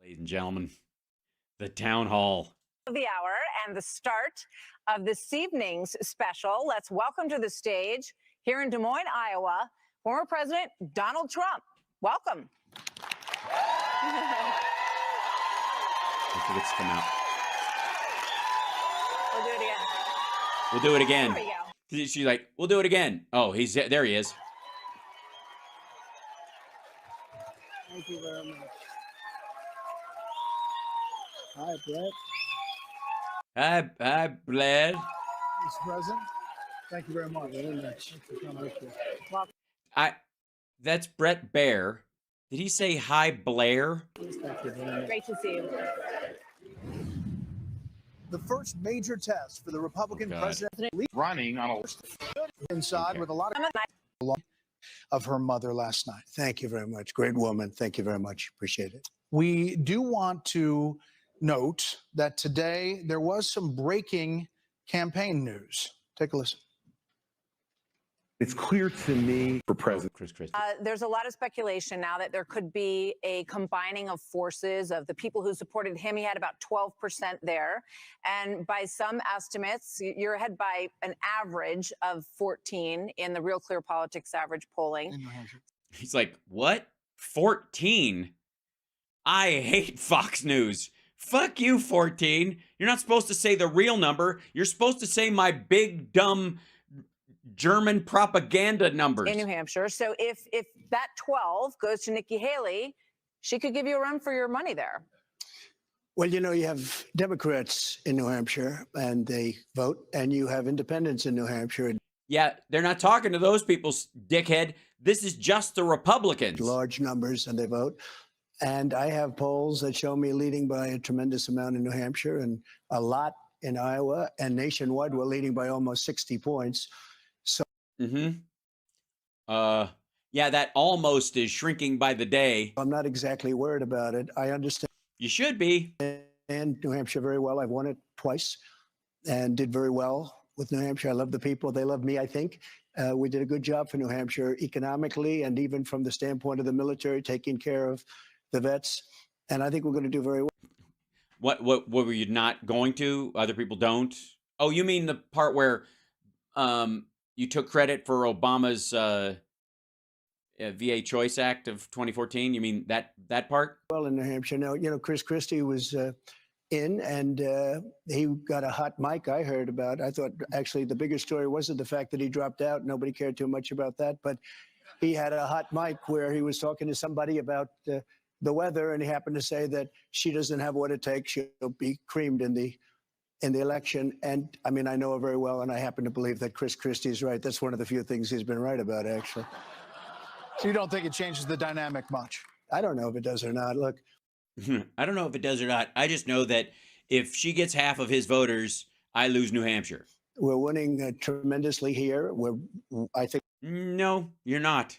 Ladies and gentlemen, the town hall. The hour and the start of this evening's special. Let's welcome to the stage here in Des Moines, Iowa, former President Donald Trump. Welcome. Don't forget to come out. We'll do it again. We'll do it again. There we go. She's like, we'll do it again. Oh, he's there. He is. Thank you very much. Hi, Brett. Hi, Bled. Mr. President, thank you very much. Thanks for coming with you. That's Brett Baer. Did he say hi, Blair? Thank you very much. Great to see you. The first major test for the Republican president running on a inside with a lot of her mother last night. Thank you very much. Great woman. Thank you very much. Appreciate it. We do want to note that today there was some breaking campaign news. Take a listen. It's clear to me for President Chris Christie. There's a lot of speculation now that there could be a combining of forces of the people who supported him. He had about 12% there. And by some estimates, you're ahead by an average of 14 in the Real Clear Politics average polling. He's like, what? 14? I hate Fox News. Fuck you, 14. You're not supposed to say the real number. You're supposed to say my big, dumb German propaganda numbers. In New Hampshire. So if that 12 goes to Nikki Haley, she could give you a run for your money there. Well, you know, you have Democrats in New Hampshire and they vote, and you have independents in New Hampshire. Yeah, they're not talking to those people, dickhead. This is just the Republicans. Large numbers, and they vote. And I have polls that show me leading by a tremendous amount in New Hampshire and a lot in Iowa, and nationwide we're leading by almost 60 points. So, yeah, that almost is shrinking by the day. I'm not exactly worried about it. I understand. You should be. And New Hampshire very well. I've won it twice and did very well with New Hampshire. I love the people. They love me, I think. We did a good job for New Hampshire economically and even from the standpoint of the military, taking care of the vets. And I think we're going to do very well. What were you not going to? Other people don't? Oh, you mean the part where you took credit for Obama's VA Choice Act of 2014? You mean that part? Well, in New Hampshire. Now, you know, Chris Christie was in, and he got a hot mic I heard about. I thought actually the bigger story wasn't the fact that he dropped out. Nobody cared too much about that. But he had a hot mic where he was talking to somebody about the weather, and he happened to say that she doesn't have what it takes. She'll be creamed in the election. And I mean, I know her very well, and I happen to believe that Chris Christie is right. That's one of the few things he's been right about, actually. So you don't think it changes the dynamic much? I don't know if it does or not. Look, I don't know if it does or not. I just know that if she gets half of his voters, I lose New Hampshire. we're winning tremendously here. I think. No, you're not.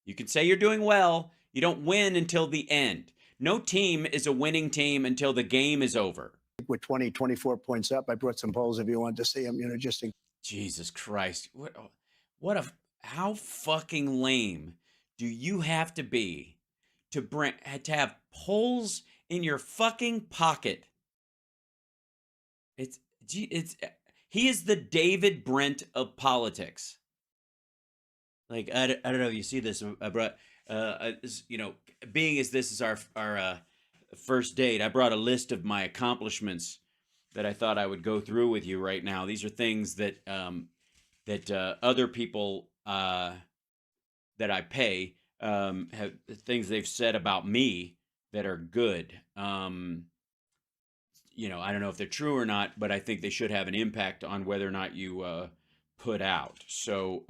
You can say you're doing well. You don't win until the end. No team is a winning team until the game is over. We're 20, 24 points up. I brought some polls if you want to see them, you know, just in. Jesus Christ. How fucking lame do you have to be to have polls in your fucking pocket? He is the David Brent of politics. Like, I don't know if you see this. I brought, you know, being as this is our first date, I brought a list of my accomplishments that I thought I would go through with you right now. These are things that other people that I pay have things they've said about me that are good. You know, I don't know if they're true or not, but I think they should have an impact on whether or not you put out. So,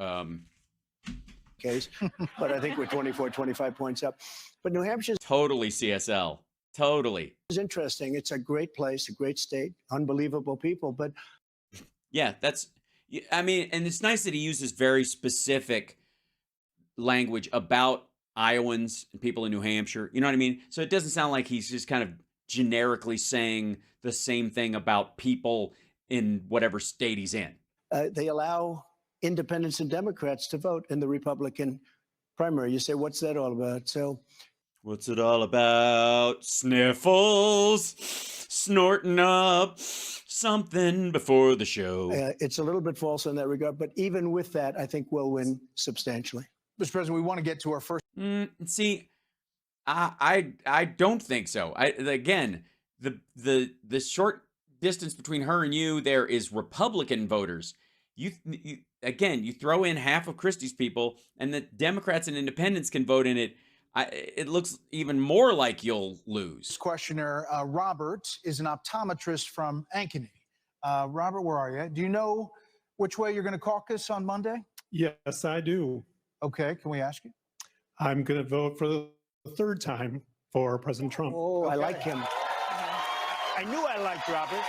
case, but I think we're 24, 25 points up. But New Hampshire's totally CSL. Totally. It's interesting. It's a great place, a great state, unbelievable people. But yeah, I mean, and it's nice that he uses very specific language about Iowans and people in New Hampshire. You know what I mean? So it doesn't sound like he's just kind of generically saying the same thing about people in whatever state he's in. They allow independents and Democrats to vote in the Republican primary. You say, what's that all about? So What's it all about? Sniffles, snorting up something before the show. It's a little bit false in that regard, but even with that, I think we'll win substantially. Mr. President, we want to get to our first. See, I don't think so. Again, the short distance between her and you there is Republican voters. You throw in half of Christie's people, and the Democrats and Independents can vote in it. It looks even more like you'll lose. Questioner Robert is an optometrist from Ankeny. Robert, where are you? Do you know which way you're going to caucus on Monday? Yes, I do. Okay, can we ask you? I'm going to vote for the third time for President Trump. Oh, I Okay. like him. I knew I liked Robert.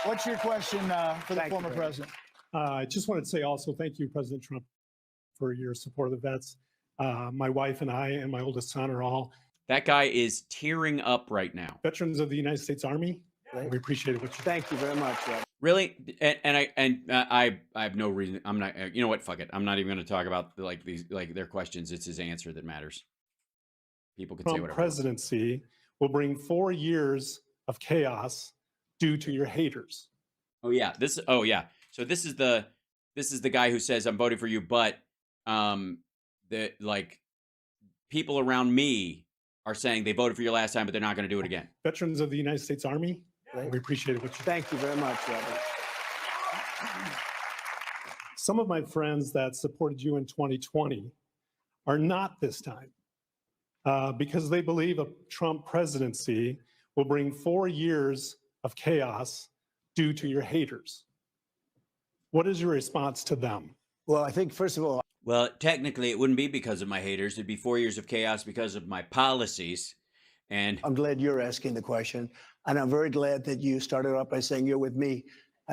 What's your question for the Thank you former very much. president? I just wanted to say also thank you, President Trump, for your support of the vets. My wife and I and my oldest son are all That guy is tearing up right now. veterans of the United States Army. Right. We appreciate what you do. Thank you very much, Robert. Really, I have no reason. I'm not. You know what? Fuck it. I'm not even going to talk about their questions. It's his answer that matters. People can say Trump whatever. presidency will bring 4 years of chaos due to your haters. Oh yeah. So this is the guy who says I'm voting for you, but the people around me are saying they voted for you last time, but they're not going to do it again. Veterans of the United States Army. Right. We appreciate what you do. Thank you very much, Robert. Some of my friends that supported you in 2020 are not this time because they believe a Trump presidency will bring 4 years of chaos due to your haters. What is your response to them? Well, I think, first of all, Well, technically, it wouldn't be because of my haters. It'd be 4 years of chaos because of my policies. And I'm glad you're asking the question. And I'm very glad that you started off by saying you're with me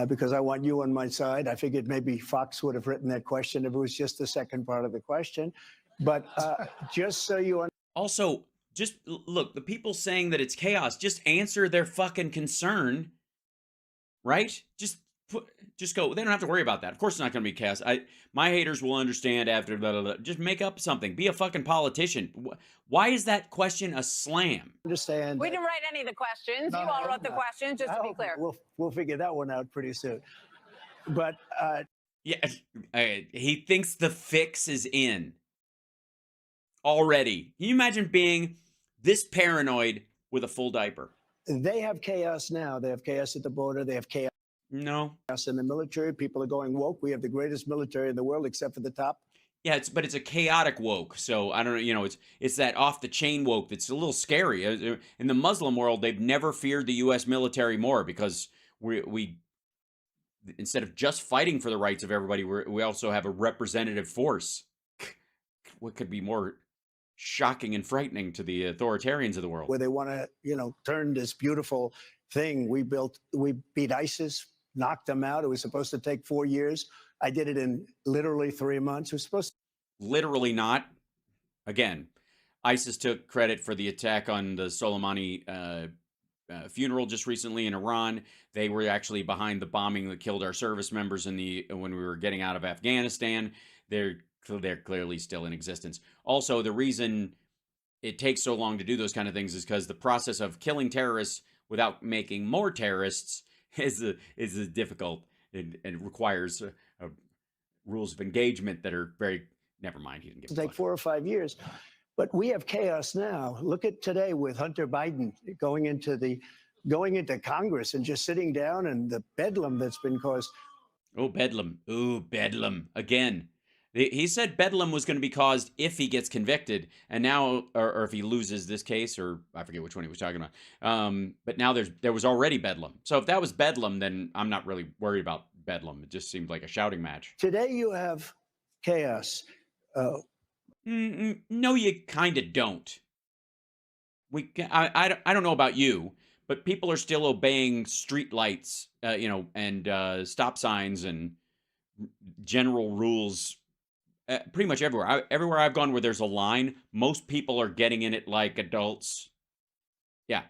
because I want you on my side. I figured maybe Fox would have written that question if it was just the second part of the question. But just so you understand. also, just look, the people saying that it's chaos, just answer their fucking concern, right? Just go. They don't have to worry about that. Of course, it's not going to be chaos. My haters will understand after blah, blah, blah. Just make up something. Be a fucking politician. Why is that question a slam? We didn't write any of the questions. No, You all no, wrote the no. questions, just to be clear. We'll figure that one out pretty soon. But Yeah, he thinks the fix is in already. Can you imagine being this paranoid with a full diaper? they have chaos now. They have chaos at the border. They have chaos No. in the military. People are going woke. We have the greatest military in the world, except for the top. Yeah, but it's a chaotic woke. So I don't know, it's that off the chain woke that's a little scary. In the Muslim world, they've never feared the U.S. military more because we instead of just fighting for the rights of everybody, we also have a representative force. What could be more shocking and frightening to the authoritarians of the world? Where they want to, turn this beautiful thing we beat ISIS, knocked them out. It was supposed to take 4 years. I did it in literally 3 months. It was supposed to. Literally not. Again, ISIS took credit for the attack on the Soleimani funeral just recently in Iran. They were actually behind the bombing that killed our service members when we were getting out of Afghanistan. They're clearly still in existence. Also, the reason it takes so long to do those kind of things is because the process of killing terrorists without making more terrorists is difficult and requires rules of engagement that are very. Never mind. He didn't give a take fuck. 4 or 5 years. But we have chaos now. Look at today with Hunter Biden going into Congress and just sitting down, and the bedlam that's been caused. Oh, Bedlam. Ooh, Bedlam. Again. He said Bedlam was going to be caused if he gets convicted, and now, or if he loses this case, or I forget which one he was talking about. But now there was already Bedlam. So if that was Bedlam, then I'm not really worried about Bedlam. It just seemed like a shouting match. Today you have chaos. No, you kind of don't. I don't know about you, but people are still obeying street lights, and stop signs and general rules. Pretty much everywhere. Everywhere I've gone where there's a line, most people are getting in it like adults. Yeah.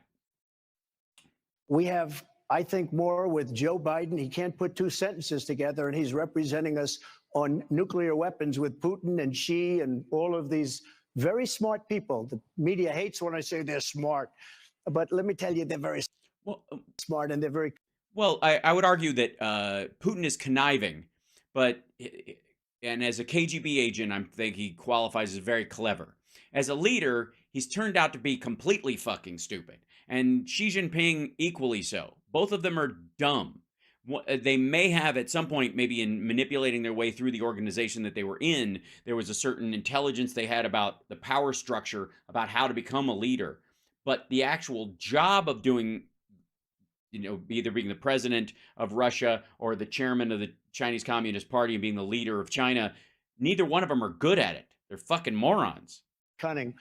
We have, I think, more with Joe Biden. He can't put two sentences together, and he's representing us on nuclear weapons with Putin and Xi and all of these very smart people. The media hates when I say they're smart, but let me tell you, they're very Well, smart and they're very. well, I would argue that Putin is conniving, but and as a KGB agent, I think he qualifies as very clever. As a leader, he's turned out to be completely fucking stupid, and Xi Jinping equally so. Both of them are dumb. They may have at some point, maybe in manipulating their way through the organization that they were in, there was a certain intelligence they had about the power structure, about how to become a leader. But the actual job of doing, either being the president of Russia or the chairman of the Chinese Communist Party and being the leader of China, neither one of them are good at it. They're fucking morons. Cunning.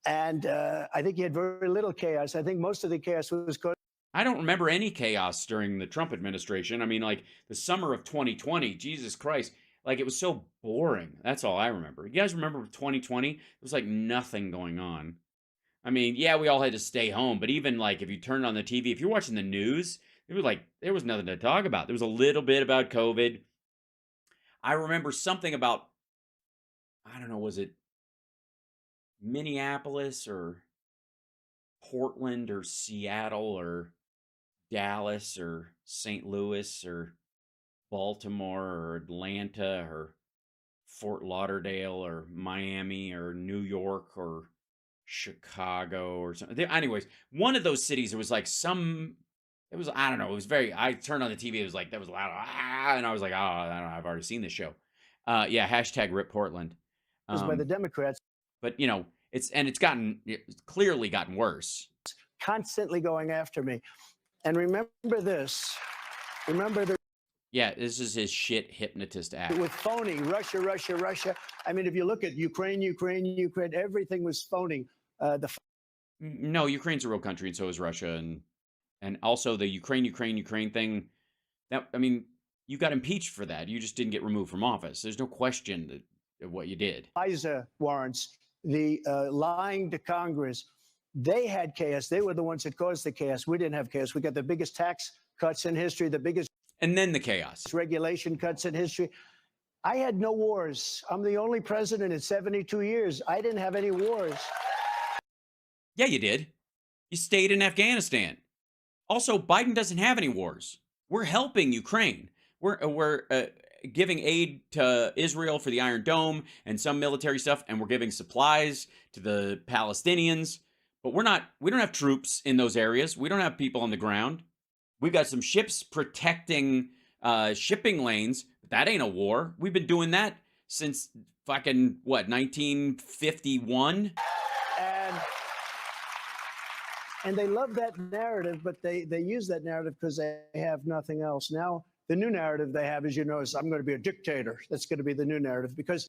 And I think he had very little chaos. I think most of the chaos was caused. I don't remember any chaos during the Trump administration. I mean, like the summer of 2020, Jesus Christ, like it was so boring. That's all I remember. You guys remember 2020? There was like nothing going on. I mean, yeah, we all had to stay home, but even like if you turned on the TV, if you're watching the news, it was like there was nothing to talk about. There was a little bit about COVID. I remember something about, I don't know, was it Minneapolis or Portland or Seattle or Dallas or St. Louis or Baltimore or Atlanta or Fort Lauderdale or Miami or New York or Chicago or something. Anyways, one of those cities, it was like it was, I don't know, it was very, I turned on the TV, it was like, that was loud, and I was like, oh, I don't know, I've already seen this show. Yeah, hashtag Rip Portland. By the Democrats. But, it's clearly gotten worse. Constantly going after me. And remember this. Remember the. Yeah, this is his shit hypnotist act. With phony, Russia, Russia, Russia. I mean, if you look at Ukraine, everything was phony. No, Ukraine's a real country, and so is Russia, and also the Ukraine thing. That, I mean, you got impeached for that. You just didn't get removed from office. There's no question of what you did. FISA warrants, the lying to Congress. They had chaos. They were the ones that caused the chaos. We didn't have chaos. We got the biggest tax cuts in history, the biggest. And then the chaos. Regulation cuts in history. I had no wars. I'm the only president in 72 years. I didn't have any wars. Yeah, you did. You stayed in Afghanistan. Also, Biden doesn't have any wars. We're helping Ukraine. We're giving aid to Israel for the Iron Dome and some military stuff, and we're giving supplies to the Palestinians. But we don't have troops in those areas. We don't have people on the ground. We've got some ships protecting shipping lanes. That ain't a war. We've been doing that since fucking, 1951? And they love that narrative, but they use that narrative because they have nothing else. Now, the new narrative they have, as you know, is I'm going to be a dictator. That's going to be the new narrative because.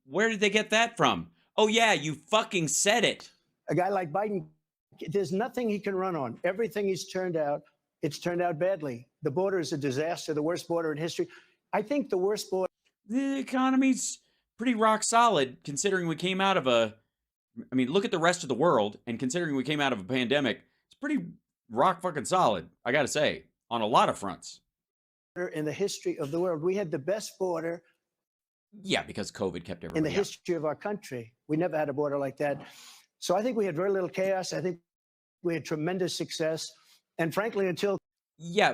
Where did they get that from? Oh, yeah, you fucking said it. A guy like Biden, there's nothing he can run on. Everything it's turned out badly. The border is a disaster, the worst border in history. I think the worst border. The economy's pretty rock solid considering we came out of look at the rest of the world, and considering we came out of a pandemic, it's pretty rock fucking solid, I gotta say, on a lot of fronts. In the history of the world, we had the best border. Yeah, because COVID kept everybody in the out. history of our country. We never had a border like that. So I think we had very little chaos. I think we had tremendous success. And frankly, until. Yeah,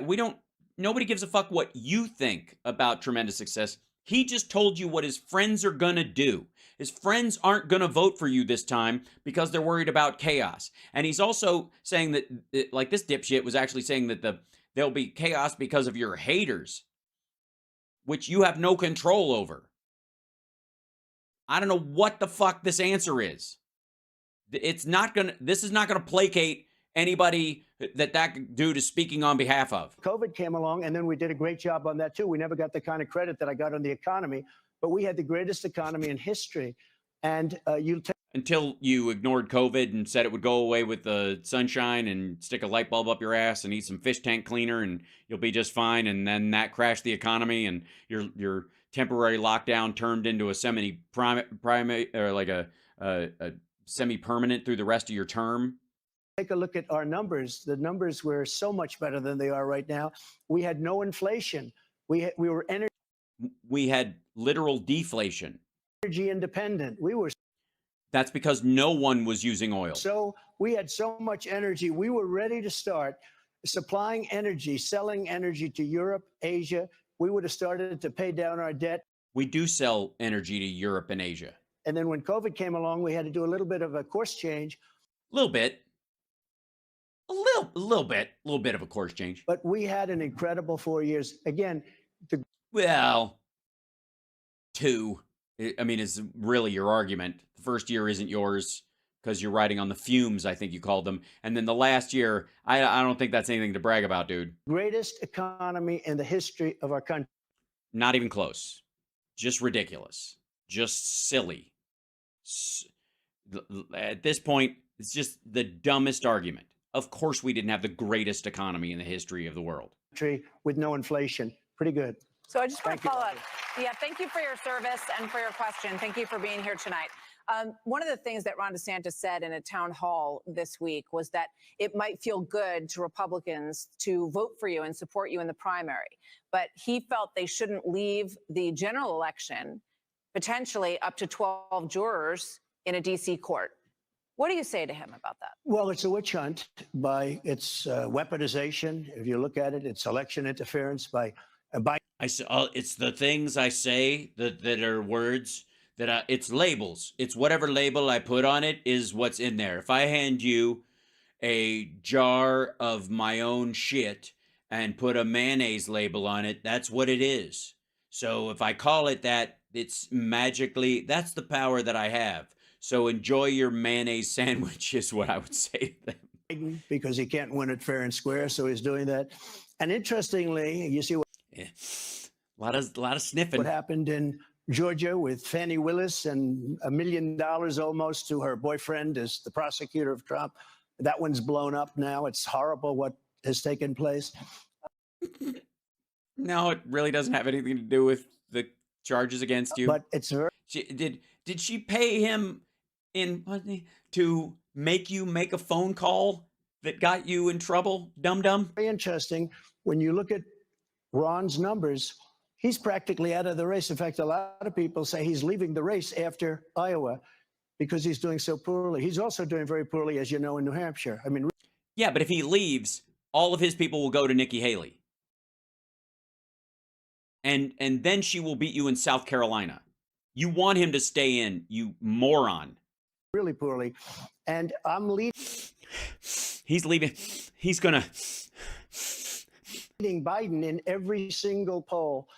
nobody gives a fuck what you think about tremendous success. He just told you what his friends are gonna do. His friends aren't gonna vote for you this time because they're worried about chaos. And he's also saying that, like this dipshit was actually saying that there'll be chaos because of your haters, which you have no control over. I don't know what the fuck this answer is. This is not gonna placate anybody that dude is speaking on behalf of. COVID came along, and then we did a great job on that too. We never got the kind of credit that I got on the economy, but we had the greatest economy in history. And until you ignored COVID and said it would go away with the sunshine and stick a light bulb up your ass and eat some fish tank cleaner and you'll be just fine. And then that crashed the economy and your temporary lockdown turned into a semi-permanent through the rest of your term. Take a look at our numbers. The numbers were so much better than they are right now. We had no inflation. We were We had literal deflation. Energy independent. We were. That's because no one was using oil. So we had so much energy. We were ready to start supplying energy, selling energy to Europe, Asia. We would have started to pay down our debt. We do sell energy to Europe and Asia. And then when COVID came along, we had to do a little bit of a course change. A little bit. A little bit of a course change. But we had an incredible 4 years. Again, Well, 2. I mean, is really your argument. The first year isn't yours because you're riding on the fumes, I think you called them. And then the last year, I don't think that's anything to brag about, dude. greatest economy in the history of our country. Not even close. Just ridiculous. Just silly. At this point, it's just the dumbest argument. Of course, we didn't have the greatest economy in the history of the world. With no inflation. Pretty good. So I just want Thank to you, follow up. Audrey. Yeah, thank you for your service and for your question. Thank you for being here tonight. One of the things that Ron DeSantis said in a town hall this week was that it might feel good to Republicans to vote for you and support you in the primary. But he felt they shouldn't leave the general election potentially up to 12 jurors in a D.C. court. What do you say to him about that? Well, it's a witch hunt by its weaponization. If you look at it, it's election interference by It's the things I say that are words that it's labels. It's whatever label I put on it is what's in there. If I hand you a jar of my own shit and put a mayonnaise label on it, that's what it is. So if I call it that, it's magically, that's the power that I have. So enjoy your mayonnaise sandwich is what I would say to them. because he can't win it fair and square, so he's doing that. And interestingly, you see Yeah. A lot of sniffing. what happened in Georgia with Fannie Willis and $1 million almost to her boyfriend as the prosecutor of Trump. That one's blown up now. It's horrible what has taken place. No, it really doesn't have anything to do with the charges against you. But it's very Did she pay him to make you make a phone call that got you in trouble, dum-dum? interesting when you look at Ron's numbers. He's practically out of the race. In fact, a lot of people say he's leaving the race after Iowa because he's doing so poorly. He's also doing very poorly, as you know, in New Hampshire. I mean, Yeah, but if he leaves, all of his people will go to Nikki Haley. And then she will beat you in South Carolina. You want him to stay in, you moron. really poorly. And I'm leading He's leaving. He's gonna. Biden in every single poll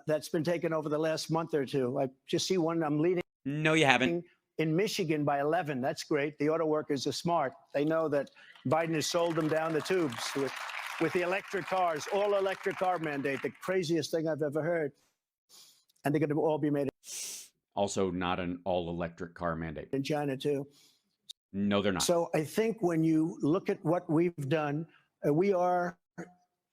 that's been taken over the last month or two. I just see one I'm leading No, you haven't. in Michigan by 11. That's great. The auto workers are smart. They know that Biden has sold them down the tubes with the electric cars, all electric car mandate, the craziest thing I've ever heard. And they're going to all be made Also, not an all-electric car mandate. in China too. No, they're not. So I think when you look at what we've done, we are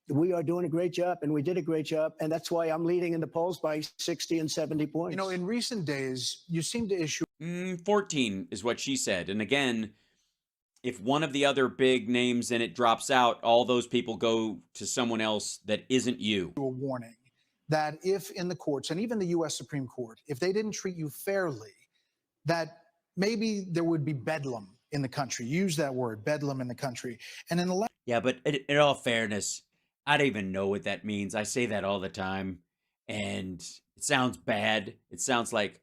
doing a great job, and we did a great job, and that's why I'm leading in the polls by 60 and 70 points. You know, in recent days, you seem to issue 14 is what she said. And again, if one of the other big names in it drops out, all those people go to someone else that isn't you. a warning that if in the courts, and even the U.S. Supreme Court, if they didn't treat you fairly, that maybe there would be bedlam in the country. Use that word, bedlam in the country. And in the Yeah, but in all fairness, I don't even know what that means. I say that all the time, and it sounds bad. It sounds like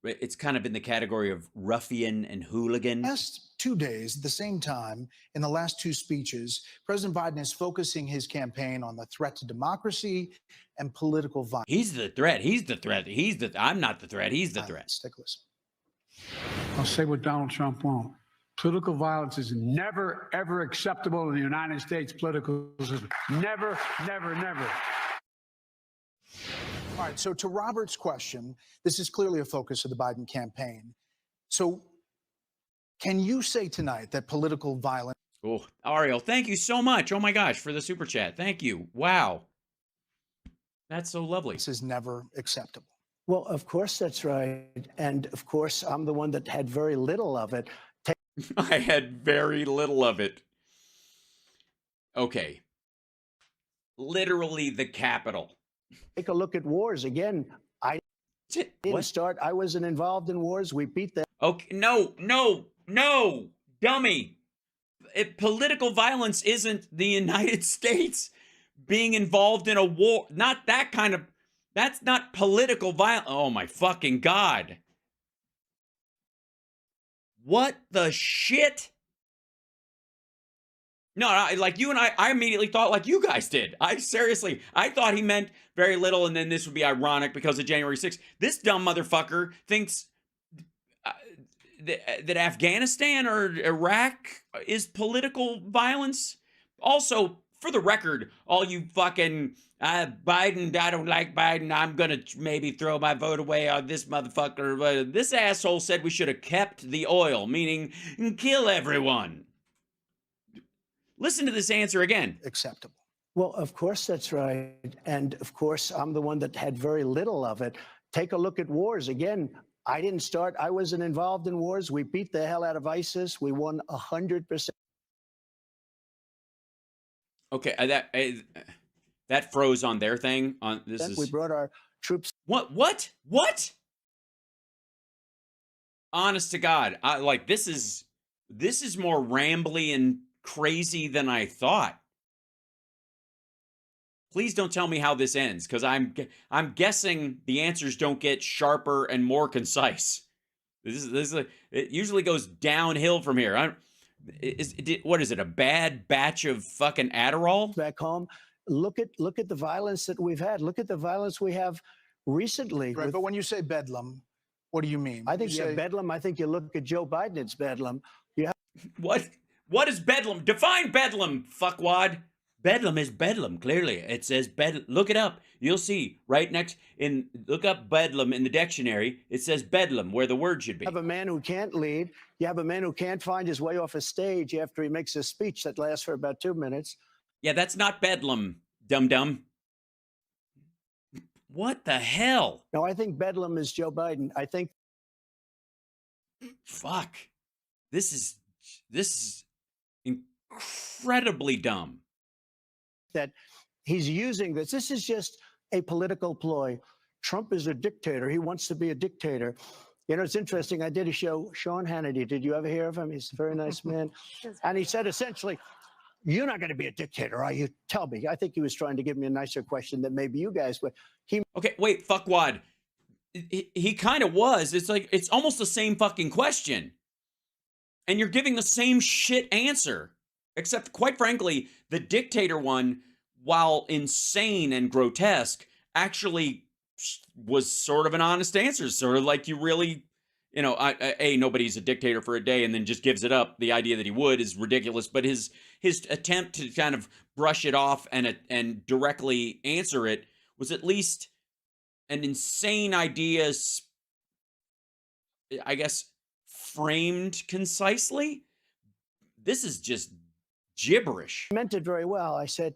it's kind of in the category of ruffian and hooligan. last 2 days, at the same time, in the last two speeches, President Biden is focusing his campaign on the threat to democracy and political violence. He's the threat. He's the threat. I'm not the threat. He's the threat. Stick with us. I'll say what Donald Trump won't. Political violence is never, ever acceptable in the United States political system. Never, never, never. All right, so to Robert's question, this is clearly a focus of the Biden campaign. So can you say tonight that political violence Oh, Ariel, thank you so much. Oh my gosh, for the super chat. Thank you. Wow. That's so lovely. is never acceptable? Well, of course that's right. And of course, I'm the one that had very little of it. I had very little of it. Okay. Literally the capital. Take a look at wars. Again, I didn't start. I wasn't involved in wars. We beat them. Okay, no, dummy. Political violence isn't the United States being involved in a war. Not that kind of. That's not political violence. Oh my fucking God. What the shit? No, like you and I immediately thought like you guys did. I thought he meant very little, and then this would be ironic because of January 6th. This dumb motherfucker thinks that Afghanistan or Iraq is political violence. Also, for the record, all you fucking Biden, I don't like Biden, I'm gonna maybe throw my vote away on this motherfucker. This asshole said we should have kept the oil, meaning kill everyone. Listen to this answer again. Acceptable. Well, of course that's right. And of course, I'm the one that had very little of it. Take a look at wars. Again, I didn't start. I wasn't involved in wars. We beat the hell out of ISIS. We won 100%. Okay, that froze on their thing. On this is We brought our troops. What? Honest to God, this is more rambly and crazy than I thought. Please don't tell me how this ends, because I'm guessing the answers don't get sharper and more concise. It usually goes downhill from here. What is it? A bad batch of fucking Adderall? Back home, look at the violence that we've had. Look at the violence we have recently. Right, but when you say bedlam, what do you mean? I think you have bedlam. I think you look at Joe Biden, it's bedlam. What is bedlam? Define bedlam, fuckwad. Bedlam is bedlam, clearly. It says bedlam. Look it up. You'll see right next look up bedlam in the dictionary. It says bedlam where the word should be. You have a man who can't lead. You have a man who can't find his way off a stage after he makes a speech that lasts for about 2 minutes. Yeah, that's not bedlam, dum-dum. What the hell? No, I think bedlam is Joe Biden. I think. Fuck. This is incredibly dumb. That he's using this. This is just a political ploy. Trump is a dictator. He wants to be a dictator. You know, it's interesting. I did a show, Sean Hannity. Did you ever hear of him? He's a very nice man. And he said, essentially, you're not going to be a dictator, are you? Tell me. I think he was trying to give me a nicer question than maybe you guys would. Okay, wait, fuckwad. He kind of was. It's like, it's almost the same fucking question. And you're giving the same shit answer. Except, quite frankly, the dictator one, while insane and grotesque, actually was sort of an honest answer. Sort of like you really, nobody's a dictator for a day and then just gives it up. The idea that he would is ridiculous. But his attempt to kind of brush it off and directly answer it was at least an insane idea, I guess, framed concisely. This is just gibberish. I meant it very well. I said,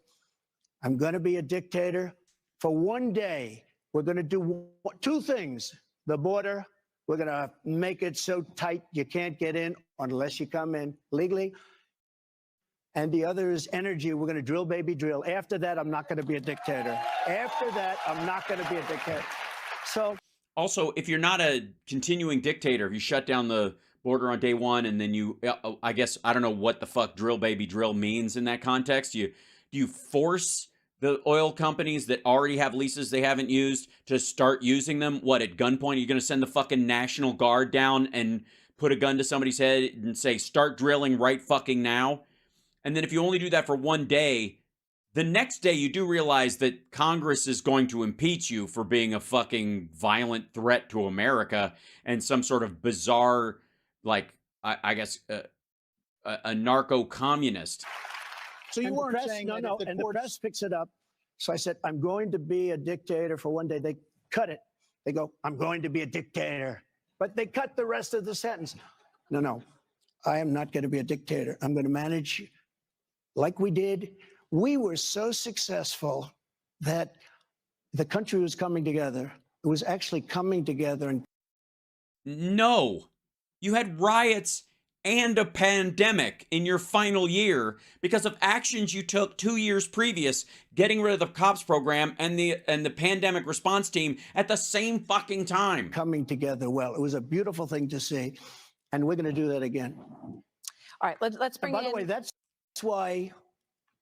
I'm going to be a dictator for one day. We're going to do 2 things. The border, we're going to make it so tight you can't get in unless you come in legally. And the other is energy. We're going to drill, baby, drill. After that, I'm not going to be a dictator. After that, I'm not going to be a dictator. So, also, if you're not a continuing dictator, if you shut down the border on day 1 and then you, I guess, I don't know what the fuck drill, baby, drill means in that context. Do you force the oil companies that already have leases they haven't used to start using them? What, at gunpoint? Are you going to send the fucking National Guard down and put a gun to somebody's head and say, start drilling right fucking now? And then if you only do that for one day, the next day you do realize that Congress is going to impeach you for being a fucking violent threat to America and some sort of bizarre, like, I guess, a narco-communist. So you weren't saying that if the press picks it up. So I said, I'm going to be a dictator for one day. They cut it. They go, I'm going to be a dictator. But they cut the rest of the sentence. No, I am not going to be a dictator. I'm going to manage like we did. We were so successful that the country was coming together. It was actually coming together. And no, you had riots and a pandemic in your final year because of actions you took 2 years previous, getting rid of the cops program and the pandemic response team at the same fucking time. Coming together well. It was a beautiful thing to see, and we're going to do that again. All right, let's bring And by in. the way, that's why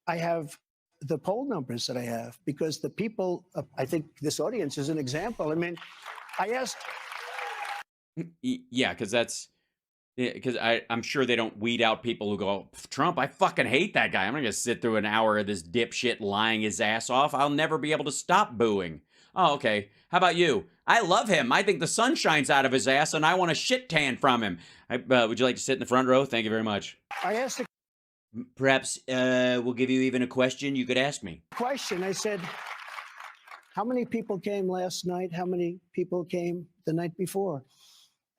I have the poll numbers that I have, because the people, I think this audience is an example. I mean, I asked. Yeah, because I'm sure they don't weed out people who go, Trump, I fucking hate that guy. I'm not going to sit through an hour of this dipshit lying his ass off. I'll never be able to stop booing. Oh, okay. How about you? I love him. I think the sun shines out of his ass, and I want a shit tan from him. Would you like to sit in the front row? Thank you very much. I asked a Perhaps we'll give you even a question you could ask me. question. I said, how many people came last night? How many people came the night before?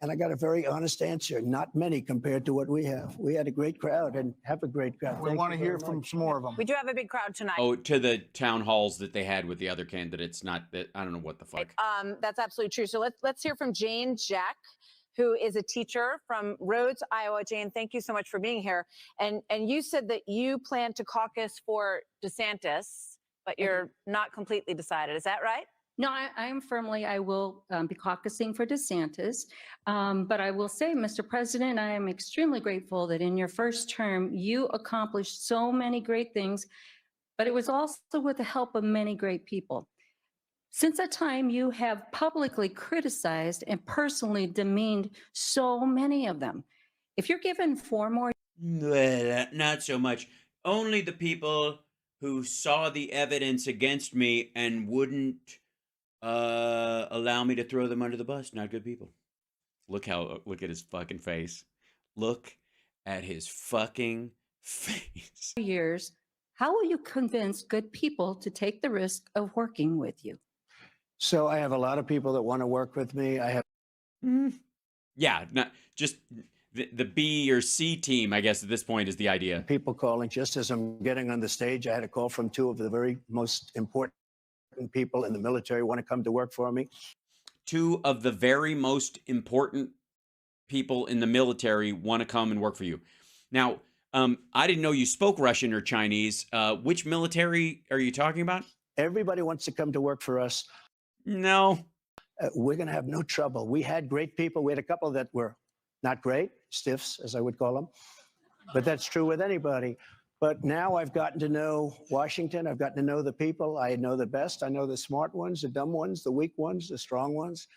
And I got a very honest answer. Not many compared to what we have. We had a great crowd and have a great crowd. We Thank want you to hear very from much. some more of them. We do have a big crowd tonight. Oh, to the town halls that they had with the other candidates. Not that, I don't know what the fuck. That's absolutely true. So let's hear from Jane Jack, who is a teacher from Rhodes, Iowa. Jane, thank you so much for being here. And you said that you plan to caucus for DeSantis, but you're not completely decided. Is that right? No, I will be caucusing for DeSantis. But I will say, Mr. President, I am extremely grateful that in your first term, you accomplished so many great things, but it was also with the help of many great people. Since that time, you have publicly criticized and personally demeaned so many of them. If you're given 4 more. Well, not so much. Only the people who saw the evidence against me and wouldn't allow me to throw them under the bus. Not good people. Look at his fucking face. Look at his fucking face. Years, how will you convince good people to take the risk of working with you? So I have a lot of people that want to work with me. I have. Yeah, not just the B or C team, I guess at this point is the idea. People calling just as I'm getting on the stage. I had a call from 2 of the very most important people in the military want to come to work for me. 2 of the very most important people in the military want to come and work for you. Now, I didn't know you spoke Russian or Chinese. Which military are you talking about? Everybody wants to come to work for us. No. We're going to have no trouble. We had great people. We had a couple that were not great, stiffs, as I would call them. But that's true with anybody. But now I've gotten to know Washington. I've gotten to know the people. I know the best. I know the smart ones, the dumb ones, the weak ones, the strong ones.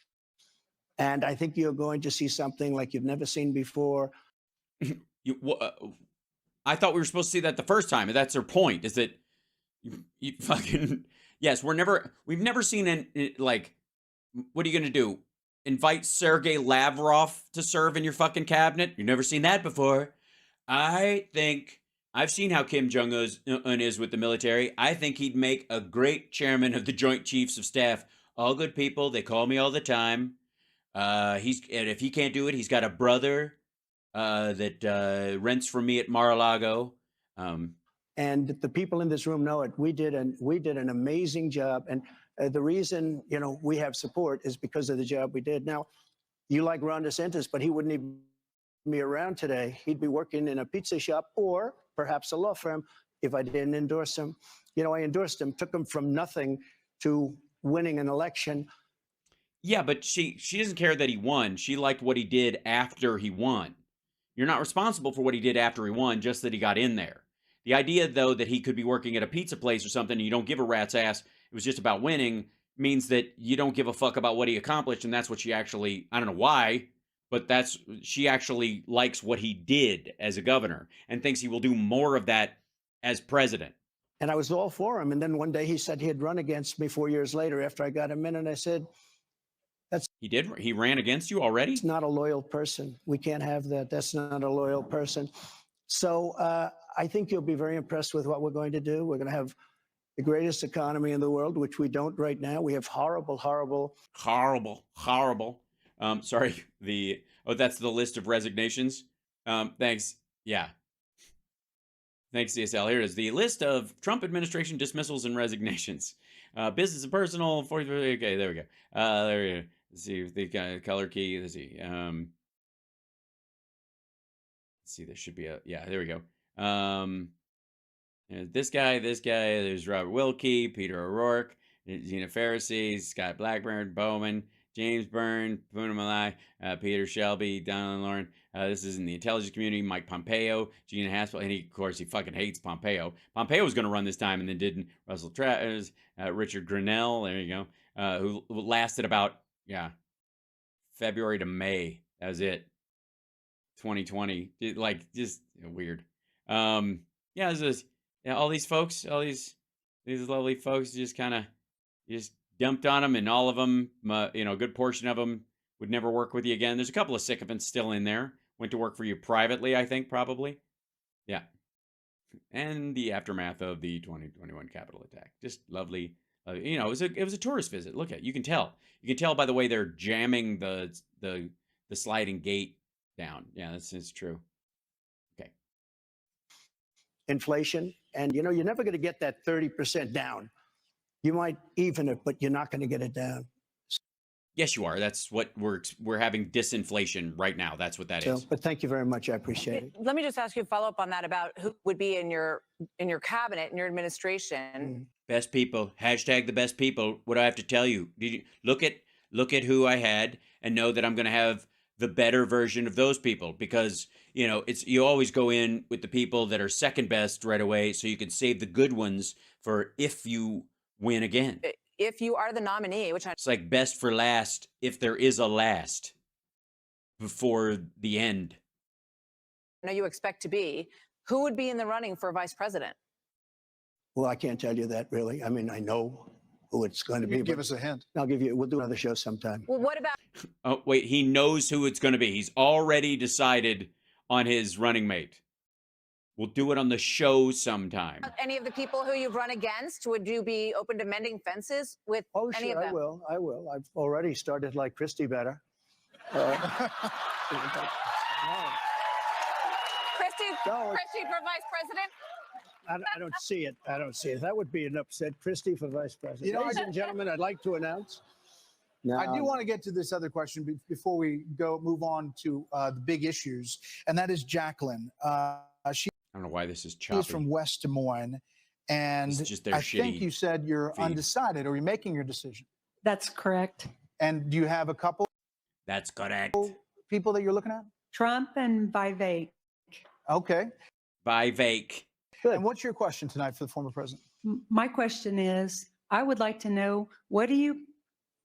And I think you're going to see something like you've never seen before. I thought we were supposed to see that the first time. And that's their point, is that you fucking... Yes, we've never seen like, what are you going to do? Invite Sergei Lavrov to serve in your fucking cabinet? You've never seen that before. I think I've seen how Kim Jong-un is with the military. I think he'd make a great chairman of the Joint Chiefs of Staff. All good people. They call me all the time. And if he can't do it, he's got a brother that rents from me at Mar-a-Lago. And the people in this room know it. We did an amazing job. And the reason, we have support is because of the job we did. Now, you like Ron DeSantis, but he wouldn't even be around today. He'd be working in a pizza shop or perhaps a law firm if I didn't endorse him. I endorsed him, took him from nothing to winning an election. Yeah, but she doesn't care that he won. She liked what he did after he won. You're not responsible for what he did after he won, just that he got in there. The idea, though, that he could be working at a pizza place or something and you don't give a rat's ass, it was just about winning, means that you don't give a fuck about what he accomplished, and that's what she actually, I don't know why, but she actually likes what he did as a governor and thinks he will do more of that as president. And I was all for him. And then one day he said he'd run against me 4 years later after I got him in, and I said, He did? He ran against you already? That's not a loyal person. We can't have that. That's not a loyal person. So I think you'll be very impressed with what we're going to do. We're going to have the greatest economy in the world, which we don't right now. We have horrible. Sorry. That's the list of resignations. Thanks. Yeah. Thanks, CSL. Here it is. The list of Trump administration dismissals and resignations. Business and personal. Okay, there we go. There we go. Let's see the color key. Let's see. see. There should be yeah, there we go. This guy. There's Robert Wilkie, Peter O'Rourke, Gina Pharisee, Scott Blackburn, Bowman, James Byrne, Poonam Malai, Peter Shelby, Donald Lauren. This is in the intelligence community. Mike Pompeo, Gina Haspel, and of course, he fucking hates Pompeo. Pompeo was going to run this time and then didn't. Russell Travis, Richard Grinnell, there you go, who lasted about, February to May. That was it. 2020. Just weird. It's just, all these folks, all these lovely folks just kind of just dumped on them, and all of them, a good portion of them would never work with you again. There's a couple of sycophants still in there. Went to work for you privately, I think, probably. Yeah. And the aftermath of the 2021 Capitol attack. Just lovely. It was a tourist visit. Look at it. You can tell by the way they're jamming the sliding gate down. Yeah, it's true. Okay. Inflation, and you're never going to get that 30% down. You might even it, but you're not going to get it down. Yes, you are. That's what we're having disinflation right now. That's what that is. But thank you very much. I appreciate it. Let me just ask you a follow up on that about who would be in your cabinet, in your administration. Best people. Hashtag the best people. What do I have to tell you? Did you look at who I had and know that I'm going to have the better version of those people? Because you always go in with the people that are second best right away, so you can save the good ones for if you win again. If you are the nominee, it's like best for last, if there is a last before the end. I know you expect to be, who would be in the running for vice president? Well, I can't tell you that really. I mean, I know who it's going to be. Give us a hint. We'll do another show sometime. Well, what about? Oh, wait, he knows who it's going to be. He's already decided on his running mate. We'll do it on the show sometime. Any of the people who you've run against, would you be open to mending fences with any of them? I will. I've already started like Christie better. Christie for vice president? I don't see it. That would be an upset. Christie for vice president. Ladies and gentlemen, I'd like to announce. I do want to get to this other question before we move on to the big issues, and that is Jacqueline. I don't know why this is choppy. She's from West Des Moines, and I think you said you're undecided, or you're making your decision. That's correct. And do you have a couple? That's correct. People that you're looking at? Trump and Vivek. Okay. Vivek. Good. And what's your question tonight for the former president? My question is, I would like to know, what do you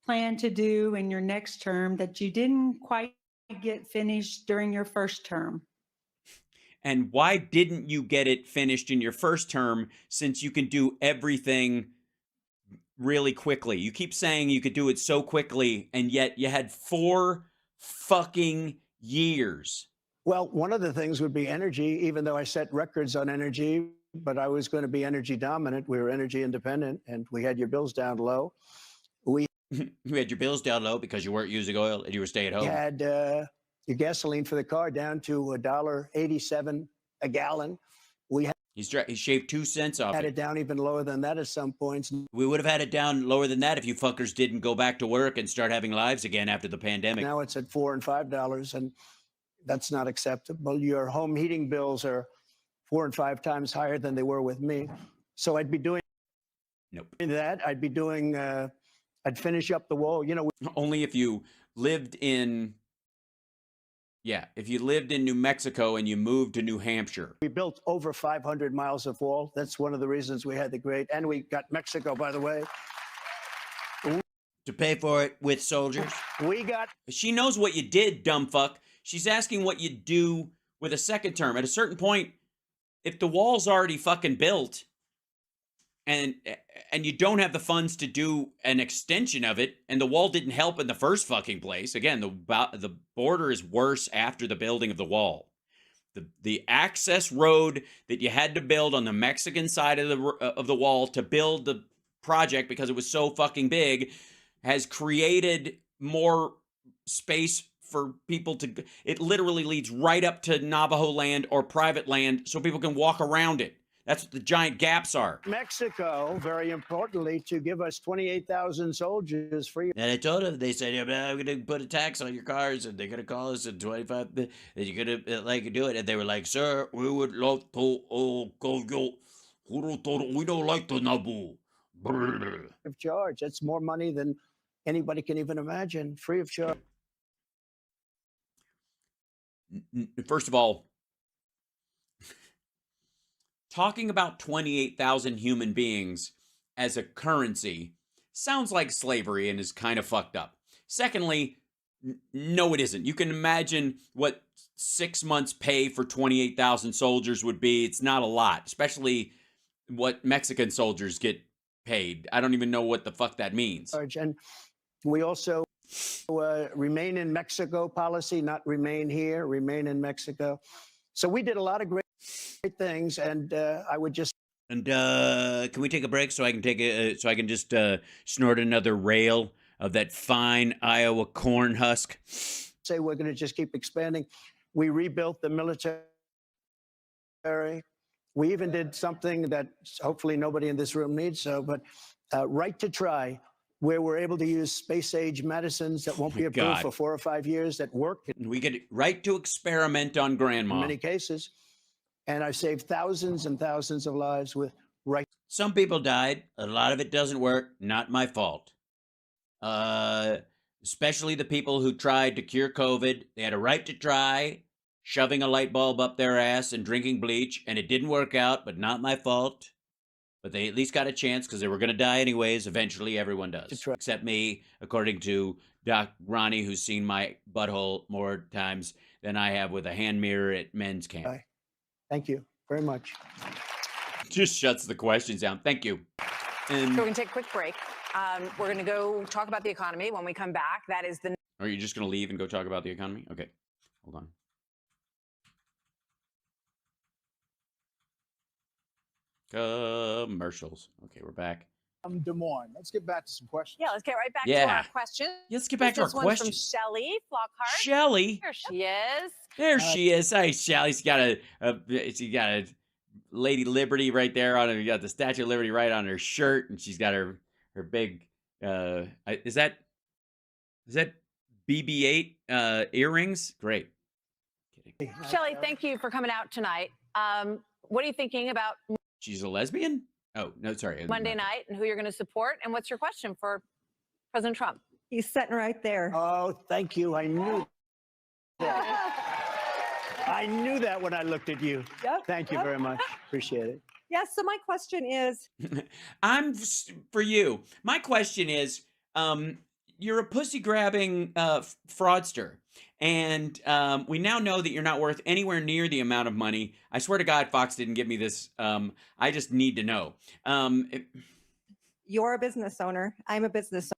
plan to do in your next term that you didn't quite get finished during your first term? And why didn't you get it finished in your first term, since you can do everything really quickly? You keep saying you could do it so quickly, and yet you had 4 fucking years. Well, one of the things would be energy, even though I set records on energy, but I was going to be energy dominant. We were energy independent, and we had your bills down low. You had your bills down low because you weren't using oil and you were staying at home. You had your gasoline for the car down to $1.87 a gallon. He shaved 2 cents off Had it down even lower than that at some points. We would have had it down lower than that if you fuckers didn't go back to work and start having lives again after the pandemic. Now it's at $4 and $5, and that's not acceptable. Your home heating bills are 4 and 5 times higher than they were with me. So I'd be doing that. I'd be doing, I'd finish up the wall. Only if you lived in, if you lived in New Mexico and you moved to New Hampshire. We built over 500 miles of wall. That's one of the reasons we had and we got Mexico, by the way. To pay for it with soldiers? She knows what you did, dumb fuck. She's asking what you do with a second term. At a certain point, if the wall's already fucking built and you don't have the funds to do an extension of it, and the wall didn't help in the first fucking place. Again, the border is worse after the building of the wall. The access road that you had to build on the Mexican side of the wall to build the project, because it was so fucking big, has created more space for people it literally leads right up to Navajo land or private land, so people can walk around it. That's what the giant gaps are. Mexico, very importantly, to give us 28,000 soldiers free. And I told them, they said, yeah, I'm going to put a tax on your cars, and they're going to call us at 25, and you're going to do it. And they were like, sir, we would love to go, we don't like the Nabu. Of charge. That's more money than anybody can even imagine, free of charge. First of all, talking about 28,000 human beings as a currency sounds like slavery and is kind of fucked up. Secondly, no, it isn't. You can imagine what 6 months' pay for 28,000 soldiers would be. It's not a lot, especially what Mexican soldiers get paid. I don't even know what the fuck that means. And we also remain in Mexico policy, not remain here, remain in Mexico. So we did a lot of great things, and I would just. And can we take a break so I can take so I can just snort another rail of that fine Iowa corn husk? Say we're going to just keep expanding. We rebuilt the military. We even did something that hopefully nobody in this room needs. So, but right to try, where we're able to use space-age medicines that won't be approved for 4 or 5 years that work. We get right to experiment on grandma. In many cases. And I've saved thousands and thousands of lives with right. Some people died. A lot of it doesn't work. Not my fault. Especially the people who tried to cure COVID. They had a right to try, shoving a light bulb up their ass and drinking bleach, and it didn't work out, but not my fault. But they at least got a chance because they were going to die anyways. Eventually, everyone does. Except me, according to Doc Ronnie, who's seen my butthole more times than I have with a hand mirror at men's camp. Bye. Thank you very much. Just shuts the questions down. Thank you. And So we're going to take a quick break. We're going to go talk about the economy when we come back. That is the. Are you just going to leave and go talk about the economy? Okay. Hold on. Commercials. Okay, we're back. Des Moines. Let's get back to some questions. Yeah, let's get right back to our questions. Let's get back to our This one's questions. from Shelley Flockhart. Shelley. There she is. There she is. Hi, Shelley. She got a Lady Liberty right there on her. You got the Statue of Liberty right on her shirt, and she's got her big. Is that BB-8 earrings? Great. Kidding. Shelley, thank you for coming out tonight. What are you thinking about She's a lesbian? Oh, no, sorry. Monday night and who you're going to support? And what's your question for President Trump? He's sitting right there. Oh, thank you. I knew that. I knew that when I looked at you. Yep, Thank you very much. Appreciate it. Yes, so my question is, For you. My question is, you're a pussy grabbing fraudster. And we now know that you're not worth anywhere near the amount of money. I swear to God, Fox didn't give me this. I just need to know. you're a business owner. I'm a business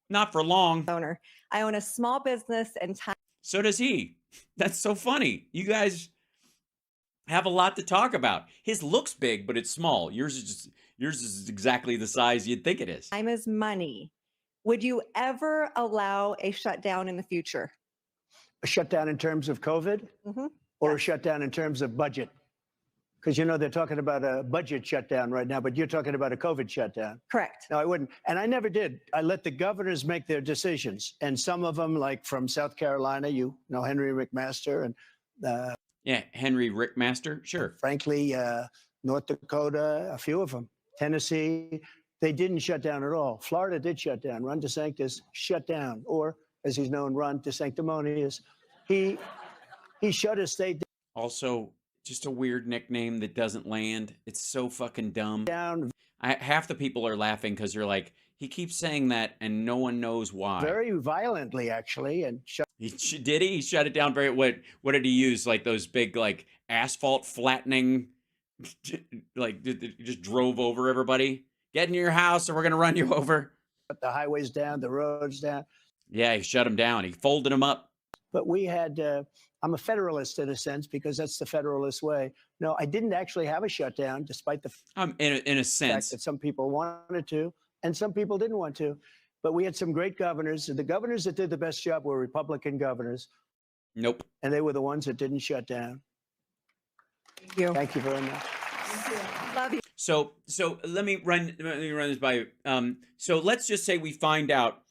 Not for long. owner. I own a small business and time. So does he. That's so funny. You guys have a lot to talk about. His looks big, but it's small. Yours is exactly the size you'd think it is. Time is money. Would you ever allow a shutdown in the future? A shutdown in terms of COVID or a shutdown in terms of budget? Because, you know, they're talking about a budget shutdown right now, but you're talking about a COVID shutdown. Correct. No, I wouldn't. And I never did. I let the governors make their decisions. And some of them, like from South Carolina, you know, Henry McMaster and Yeah, Henry Rickmaster, sure. frankly, North Dakota, a few of them, Tennessee, they didn't shut down at all. Florida did shut down. Ron DeSantis shut down, or as he's known, Ron DeSanctimonious. He shut his state Also, just a weird nickname that doesn't land. It's so fucking dumb. down Half the people are laughing because you're like, he keeps saying that and no one knows why. very violently, actually, and shut Did he? He shut it down very. What did he use? Like those big like asphalt flattening, like just drove over everybody. Get in your house or we're gonna run you over. the highways down, the roads down. Yeah, he shut them down. He folded them up. But we had, I'm a federalist in a sense because that's the federalist way. No, I didn't actually have a shutdown, despite the In a fact sense. that some people wanted to and some people didn't want to. But we had some great governors. And the governors that did the best job were Republican governors, Nope. and they were the ones that didn't shut down. Thank you very much. Love you. So let me run this by you. So let's just say we find out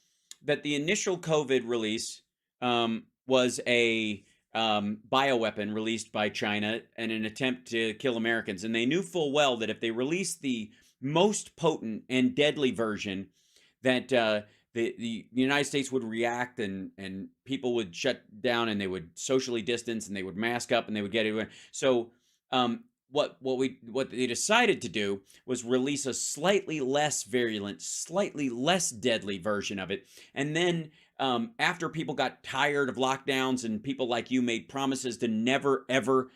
that the initial COVID release was a bioweapon released by China in an attempt to kill Americans, and they knew full well that if they released the most potent and deadly version, that the United States would react, and people would shut down, and they would socially distance, and they would mask up, and they would get it. So what they decided to do was release a slightly less virulent, slightly less deadly version of it, and then after people got tired of lockdowns and people like you made promises to never ever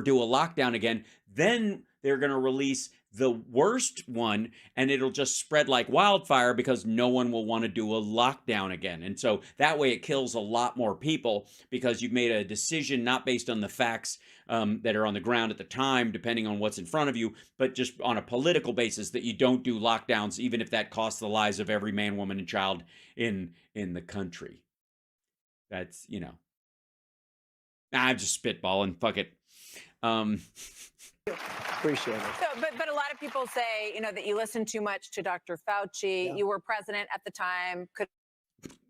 do a lockdown again, then they're going to release the worst one, and it'll just spread like wildfire because no one will want to do a lockdown again. And so that way it kills a lot more people because you've made a decision not based on the facts that are on the ground at the time, depending on what's in front of you, but just on a political basis that you don't do lockdowns, even if that costs the lives of every man, woman, and child in the country. That's, you know, I'm just spitballing. Fuck it. Appreciate it. So, but a lot of people say, you know, that you listen too much to Dr. Fauci. Yeah. You were president at the time. Could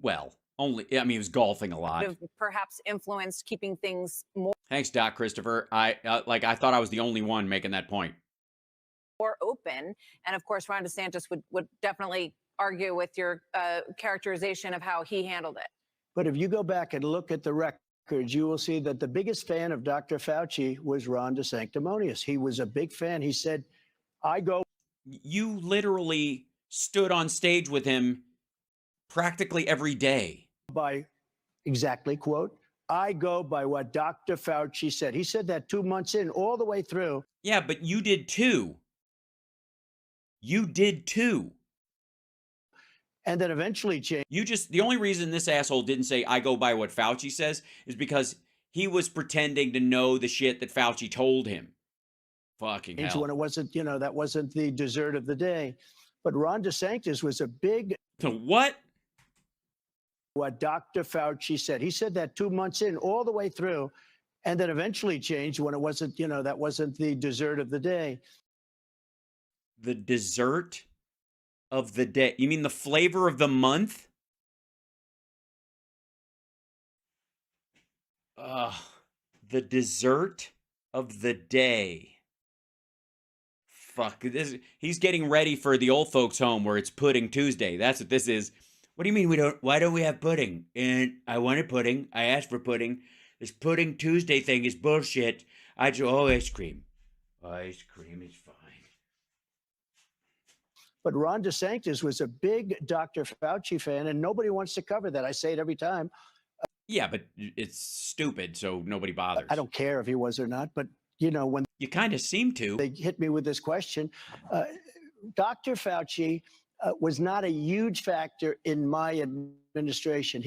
Well, only, I mean, he was golfing a lot. have perhaps influenced keeping things more Thanks, Doc Christopher. I thought I was the only one making that point. open. And of course, Ron DeSantis would definitely argue with your characterization of how he handled it. But if you go back and look at the records, you will see that the biggest fan of Dr. Fauci was Ron DeSanctimonious. He was a big fan. He said, I go. You literally stood on stage with him practically every day. By exactly, quote, I go by what Dr. Fauci said. He said that 2 months in, all the way through. Yeah, but you did too. You did too. And then eventually changed. You just, the only reason this asshole didn't say, I go by what Fauci says, is because he was pretending to know the shit that Fauci told him. Fucking hell. When it wasn't, you know, that wasn't the dessert of the day. But Ron DeSantis was a big. So what? What Dr. Fauci said. He said that 2 months in, all the way through, and then eventually changed when it wasn't, you know, that wasn't the dessert of the day. The dessert of the day? You mean the flavor of the month? The dessert of the day. Fuck this. He's getting ready for the old folks' home where it's Pudding Tuesday. That's what this is. What do you mean we don't? Why don't we have pudding? And I wanted pudding. I asked for pudding. This Pudding Tuesday thing is bullshit. I just, ice cream. Ice cream is fine. But Ron DeSantis was a big Dr. Fauci fan, and nobody wants to cover that. I say it every time. Yeah, but it's stupid, so nobody bothers. I don't care if he was or not, but, you know, when you kind of seem to. They hit me with this question. Dr. Fauci was not a huge factor in my administration.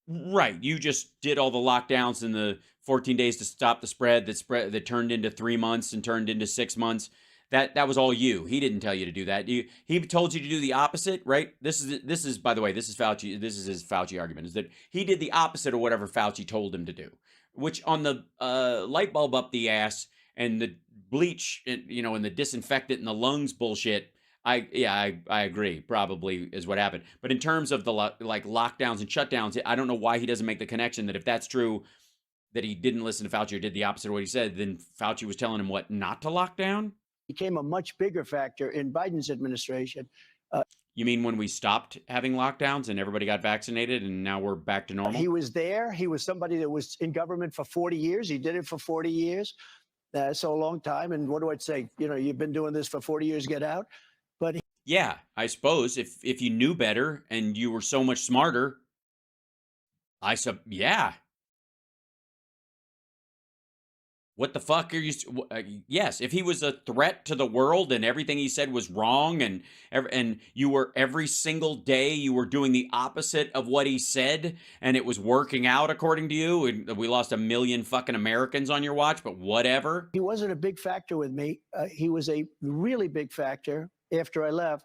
Right. You just did all the lockdowns in the 14 days to stop the spread that turned into 3 months and turned into 6 months. That was all you. He didn't tell you to do that. He told you to do the opposite, right? This is by the way, this is Fauci. This is his Fauci argument, is that he did the opposite of whatever Fauci told him to do, which on the light bulb up the ass and the bleach, you know, and the disinfectant and the lungs bullshit. I agree. Probably is what happened. But in terms of the like lockdowns and shutdowns, I don't know why he doesn't make the connection that if that's true, that he didn't listen to Fauci or did the opposite of what he said, then Fauci was telling him what not to lock down. Became a much bigger factor in Biden's administration. You mean when we stopped having lockdowns and everybody got vaccinated and now we're back to normal? He was there. He was somebody that was in government for 40 years. He did it for 40 years. So a long time. And what do I say? You know, you've been doing this for 40 years, get out. But yeah, I suppose if you knew better and you were so much smarter, yeah. What the fuck are you? Yes, if he was a threat to the world and everything he said was wrong, and you were every single day you were doing the opposite of what he said, and it was working out according to you, and we lost 1 million fucking Americans on your watch, but whatever. He wasn't a big factor with me. He was a really big factor after I left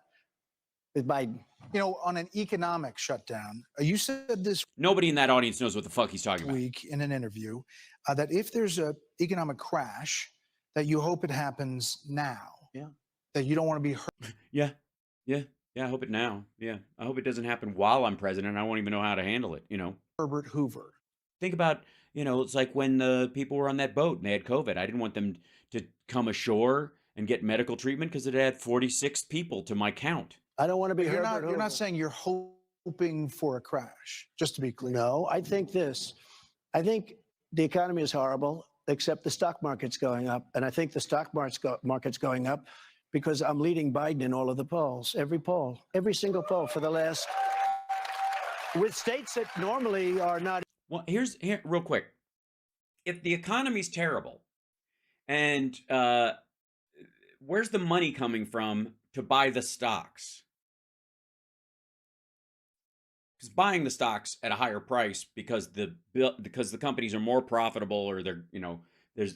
with Biden. You know, on an economic shutdown, you said this. Nobody in that audience knows what the fuck he's talking about. Week in an interview that if there's an economic crash, that you hope it happens now. Yeah. That you don't want to be hurt. Yeah. Yeah. Yeah. I hope it now. Yeah. I hope it doesn't happen while I'm president. I won't even know how to handle it, you know. Herbert Hoover. Think about, you know, it's like when the people were on that boat and they had COVID. I didn't want them to come ashore and get medical treatment because it had 46 people to my count. I don't want to be You're Herbert not Hoover. saying you're hoping for a crash, just to be clear. No, I think this. I think the economy is horrible, except the stock market's going up. And I think the stock market's going up because I'm leading Biden in all of the polls, every single poll for the last, with states that normally are not. Well, here real quick. If the economy's terrible and where's the money coming from to buy the stocks? Because buying the stocks at a higher price because the companies are more profitable, or they're, you know,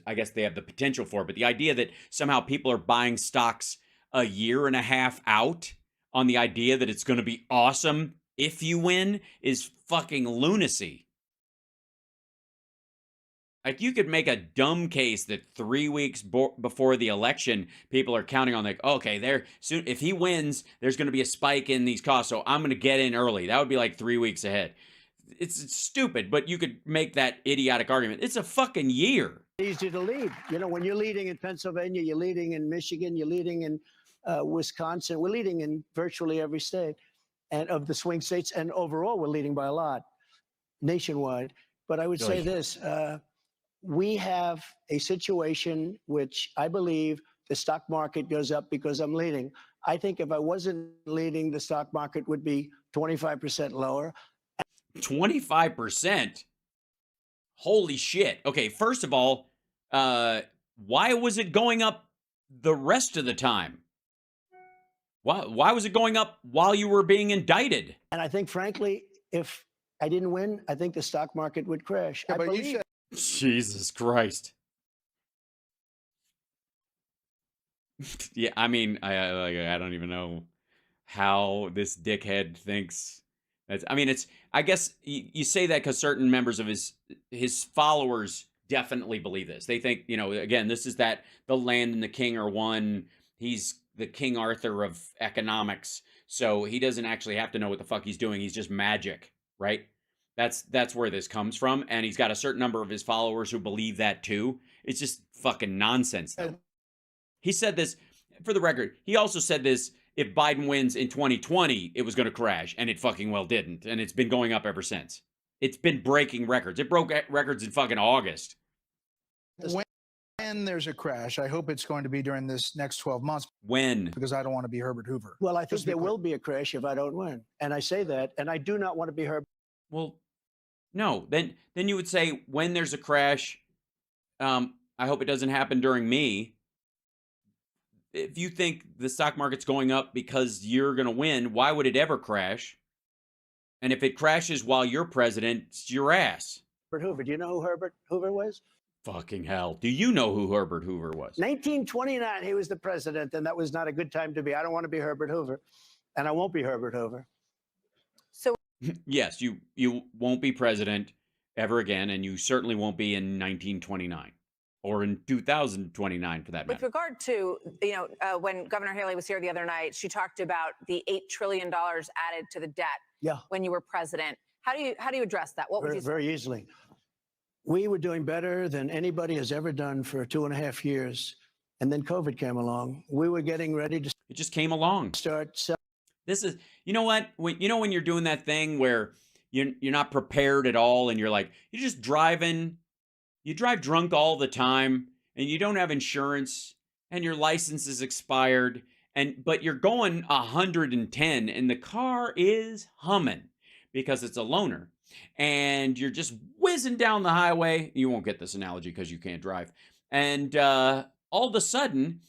I guess they have the potential for it. But the idea that somehow people are buying stocks a year and a half out on the idea that it's going to be awesome if you win is fucking lunacy. Like, you could make a dumb case that 3 weeks before the election, people are counting on, like, okay, soon if he wins, there's going to be a spike in these costs, so I'm going to get in early. That would be like 3 weeks ahead. It's stupid, but you could make that idiotic argument. It's a fucking year. Easy to lead. You know, when you're leading in Pennsylvania, you're leading in Michigan, you're leading in Wisconsin. We're leading in virtually every state and of the swing states, and overall, we're leading by a lot nationwide. But I would say this. We have a situation which I believe the stock market goes up because I'm leading. I think if I wasn't leading, the stock market would be 25% lower. 25%? Holy shit. Okay, first of all, why was it going up the rest of the time? Why was it going up while you were being indicted? And I think, frankly, if I didn't win, I think the stock market would crash. Yeah, I but believe. you said Jesus Christ. Yeah, I mean, I don't even know how this dickhead thinks. I guess you say that because certain members of his followers definitely believe this. They think, you know, again, this is that the land and the king are one. He's the King Arthur of economics, so he doesn't actually have to know what the fuck he's doing. He's just magic, right? That's where this comes from, and he's got a certain number of his followers who believe that too. It's just fucking nonsense, though. He said this, for the record, he also said this, if Biden wins in 2020, it was going to crash, and it fucking well didn't, and it's been going up ever since. It's been breaking records. It broke records in fucking August. when there's a crash, I hope it's going to be during this next 12 months. When? Because I don't want to be Herbert Hoover. Well, I think there will be a crash if I don't win. And I say that, and I do not want to be Herbert. Well, no. Then you would say, when there's a crash, I hope it doesn't happen during me. If you think the stock market's going up because you're going to win, why would it ever crash? And if it crashes while you're president, it's your ass. Herbert Hoover. Do you know who Herbert Hoover was? Fucking hell. Do you know who Herbert Hoover was? 1929, he was the president, and that was not a good time to be. I don't want to be Herbert Hoover, and I won't be Herbert Hoover. So yes, you won't be president ever again, and you certainly won't be in 1929 or in 2029 for that matter. with regard to, when Governor Haley was here the other night, she talked about the $8 trillion added to the debt when you were president. How do you address that? What would you say? Very easily. We were doing better than anybody has ever done for 2.5 years. And then COVID came along. We were getting ready to It just came along. start selling. This is, you know what? When you're doing that thing where you're not prepared at all, and you're like, you're just driving, you drive drunk all the time, and you don't have insurance, and your license is expired, but you're going 110, and the car is humming because it's a loaner, and you're just whizzing down the highway. You won't get this analogy because you can't drive. And all of a sudden,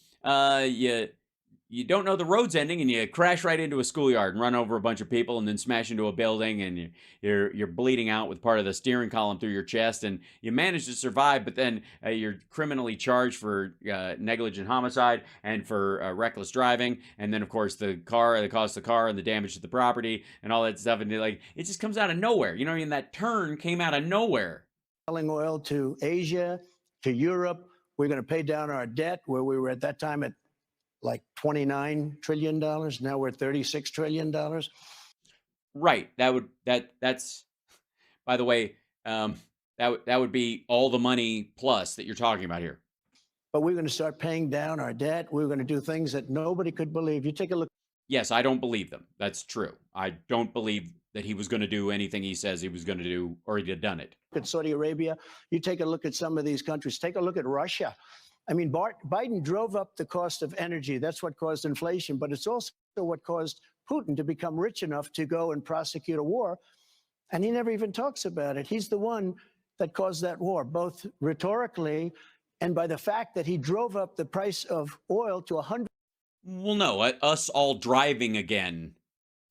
you don't know the road's ending, and you crash right into a schoolyard and run over a bunch of people and then smash into a building, and you're bleeding out with part of the steering column through your chest, and you manage to survive, but then you're criminally charged for negligent homicide and for reckless driving, and then of course the cost of the car and the damage to the property and all that stuff, and it just comes out of nowhere. You know what I mean? That turn came out of nowhere. Selling oil to Asia, to Europe. We're going to pay down our debt, where we were at that time at like $29 trillion. Now we're $36 trillion. Right. That's by the way, that would be all the money plus that you're talking about here. But we're going to start paying down our debt. We're going to do things that nobody could believe. You take a look. Yes, I don't believe them. That's true. I don't believe that he was going to do anything he says he was going to do, or he had done it. At Saudi Arabia, you take a look at some of these countries. Take a look at Russia. I mean, Biden drove up the cost of energy. That's what caused inflation, but it's also what caused Putin to become rich enough to go and prosecute a war. And he never even talks about it. He's the one that caused that war, both rhetorically and by the fact that he drove up the price of oil to 100. Well, no, us all driving again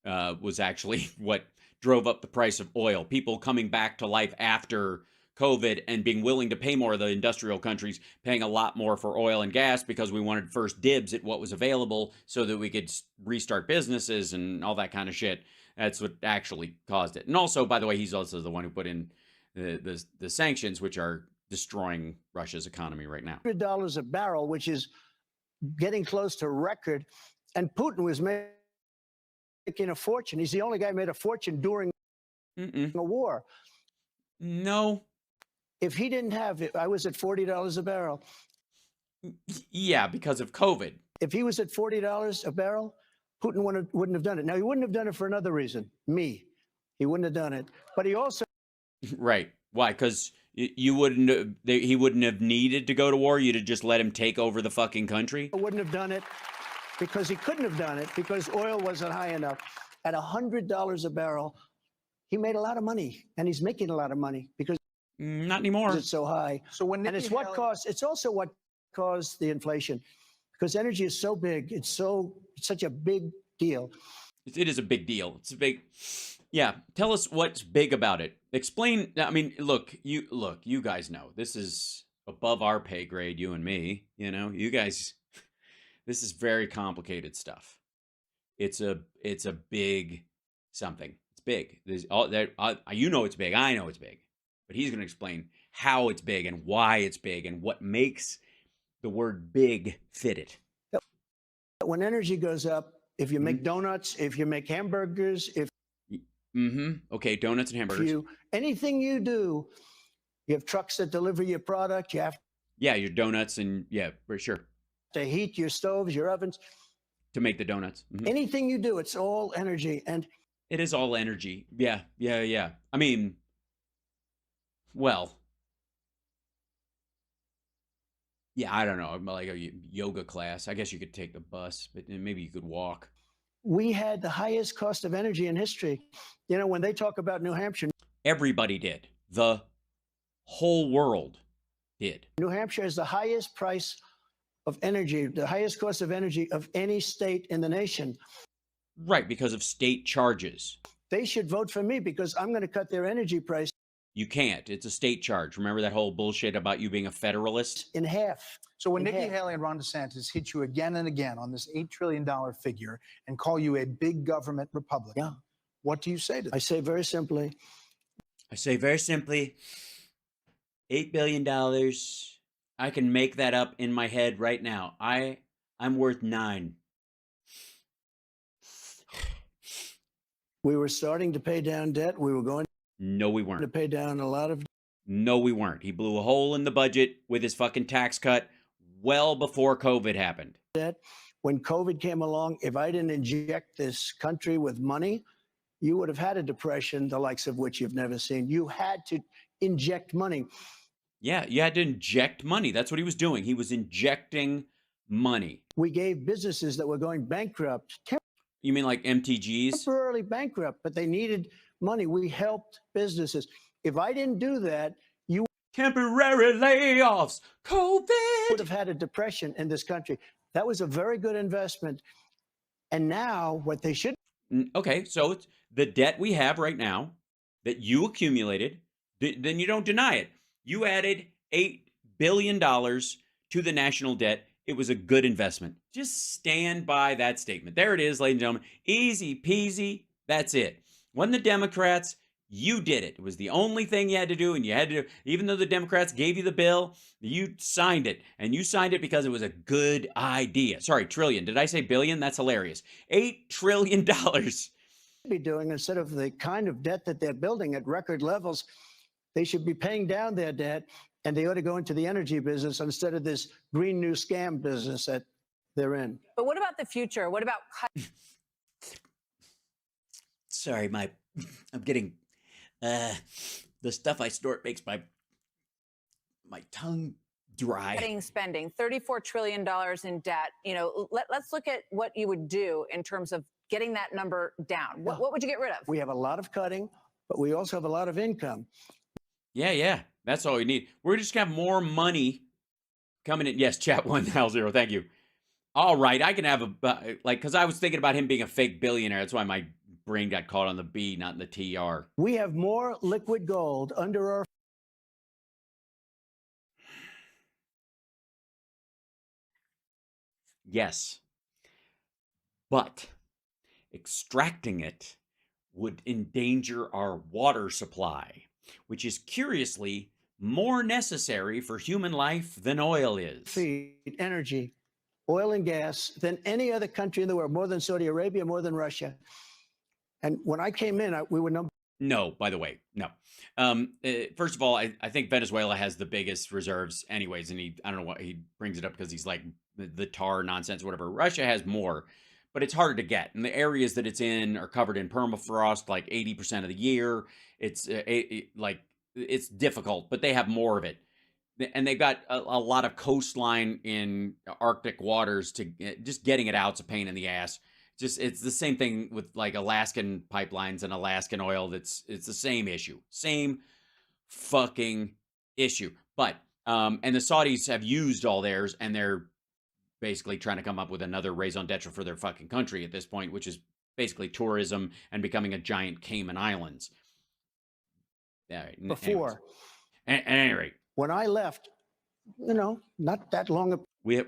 was actually what drove up the price of oil. People coming back to life after COVID and being willing to pay more. The industrial countries paying a lot more for oil and gas because we wanted first dibs at what was available so that we could restart businesses and all that kind of shit. That's what actually caused it. And also, by the way, he's also the one who put in the sanctions, which are destroying Russia's economy right now. $100 a barrel, which is getting close to record. And Putin was making a fortune. He's the only guy who made a fortune during a war. No. If he didn't have it, I was at $40 a barrel. Yeah, because of COVID. If he was at $40 a barrel, Putin wouldn't have done it. Now, he wouldn't have done it for another reason. Me. He wouldn't have done it. But he also... Right. Why? Because you wouldn't. He wouldn't have needed to go to war. You'd have just let him take over the fucking country. Wouldn't have done it because he couldn't have done it because oil wasn't high enough. At $100 a barrel, he made a lot of money, and he's making a lot of money because not anymore. It's so high. So when and it's what caused. It's also what caused the inflation, because energy is so big. It's such a big deal. It is a big deal. It's a big. Yeah, tell us what's big about it. Explain. I mean, look, you guys know this is above our pay grade, you and me. You know, you guys. This is very complicated stuff. It's a big something. It's big. There's all that. You know it's big. I know it's big. But he's going to explain how it's big and why it's big and what makes the word big fit it. When energy goes up, if you make donuts, if you make hamburgers, if okay, donuts and hamburgers. Anything you do, you have trucks that deliver your product. You have your donuts and for sure to heat your stoves, your ovens, to make the donuts. Anything you do, it's all energy, and it is all energy. Yeah. I mean, well, yeah, I don't know. Like a yoga class. I guess you could take the bus, but maybe you could walk. We had the highest cost of energy in history. You know, when they talk about New Hampshire, everybody did. The whole world did. New Hampshire has the highest price of energy, the highest cost of energy of any state in the nation. Right, because of state charges. They should vote for me because I'm going to cut their energy price. You can't. It's a state charge. Remember that whole bullshit about you being a federalist? In half. So when Nikki Haley and Ron DeSantis hit you again and again on this $8 trillion figure and call you a big government Republican, what do you say to them? I say very simply, $8 billion. I can make that up in my head right now. I'm worth 9. We were starting to pay down debt. We were going No, we weren't. to pay down a lot of. No, we weren't. He blew a hole in the budget with his fucking tax cut well before COVID happened. Debt. When COVID came along, if I didn't inject this country with money, you would have had a depression, the likes of which you've never seen. You had to inject money. Yeah, you had to inject money. That's what he was doing. He was injecting money. We gave businesses that were going bankrupt. You mean like MTGs? Temporarily bankrupt, but they needed money. We helped businesses. If I didn't do that, you temporary layoffs, COVID would have had a depression in this country. That was a very good investment. And now what they should. Okay, so it's the debt we have right now that you accumulated, then you don't deny it. You added $8 billion to the national debt. It was a good investment. Just stand by that statement. There it is, ladies and gentlemen. Easy peasy. That's it. When the Democrats, You did it. It was the only thing you had to do, and you had to do, even though the Democrats gave you the bill, you signed it. And you signed it because it was a good idea. Sorry, trillion. Did I say billion? That's hilarious. $8 trillion. Be doing, instead of the kind of debt that they're building at record levels, they should be paying down their debt, and they ought to go into the energy business instead of this green new scam business that they're in. But what about the future? What about Sorry, I'm getting the stuff I snort makes my tongue dry. cutting spending? $34 trillion in debt. You know, let's look at what you would do in terms of getting that number down. What would you get rid of? We have a lot of cutting, but we also have a lot of income. Yeah. That's all we need. We're just gonna have more money coming in. Yes, chat 100. Thank you. All right, I can have because I was thinking about him being a fake billionaire. That's why my brain got caught on the B, not in the TR. We have more liquid gold under our Yes. But extracting it would endanger our water supply, which is curiously more necessary for human life than oil is. feed, energy, oil and gas than any other country in the world, more than Saudi Arabia, more than Russia. And when I came in, we were number. No, by the way, no. First of all, I think Venezuela has the biggest reserves anyways, and I don't know what he brings it up because he's like the tar nonsense, whatever. Russia has more, but it's harder to get. And the areas that it's in are covered in permafrost like 80% of the year. It's it's difficult, but they have more of it. And they've got a lot of coastline in Arctic waters to just getting it out's a pain in the ass. It's the same thing with like Alaskan pipelines and Alaskan oil. It's the same issue, same fucking issue. But and the Saudis have used all theirs, and they're basically trying to come up with another raison d'etre for their fucking country at this point, which is basically tourism and becoming a giant Cayman Islands. Before. At any rate, when I left, not that long a we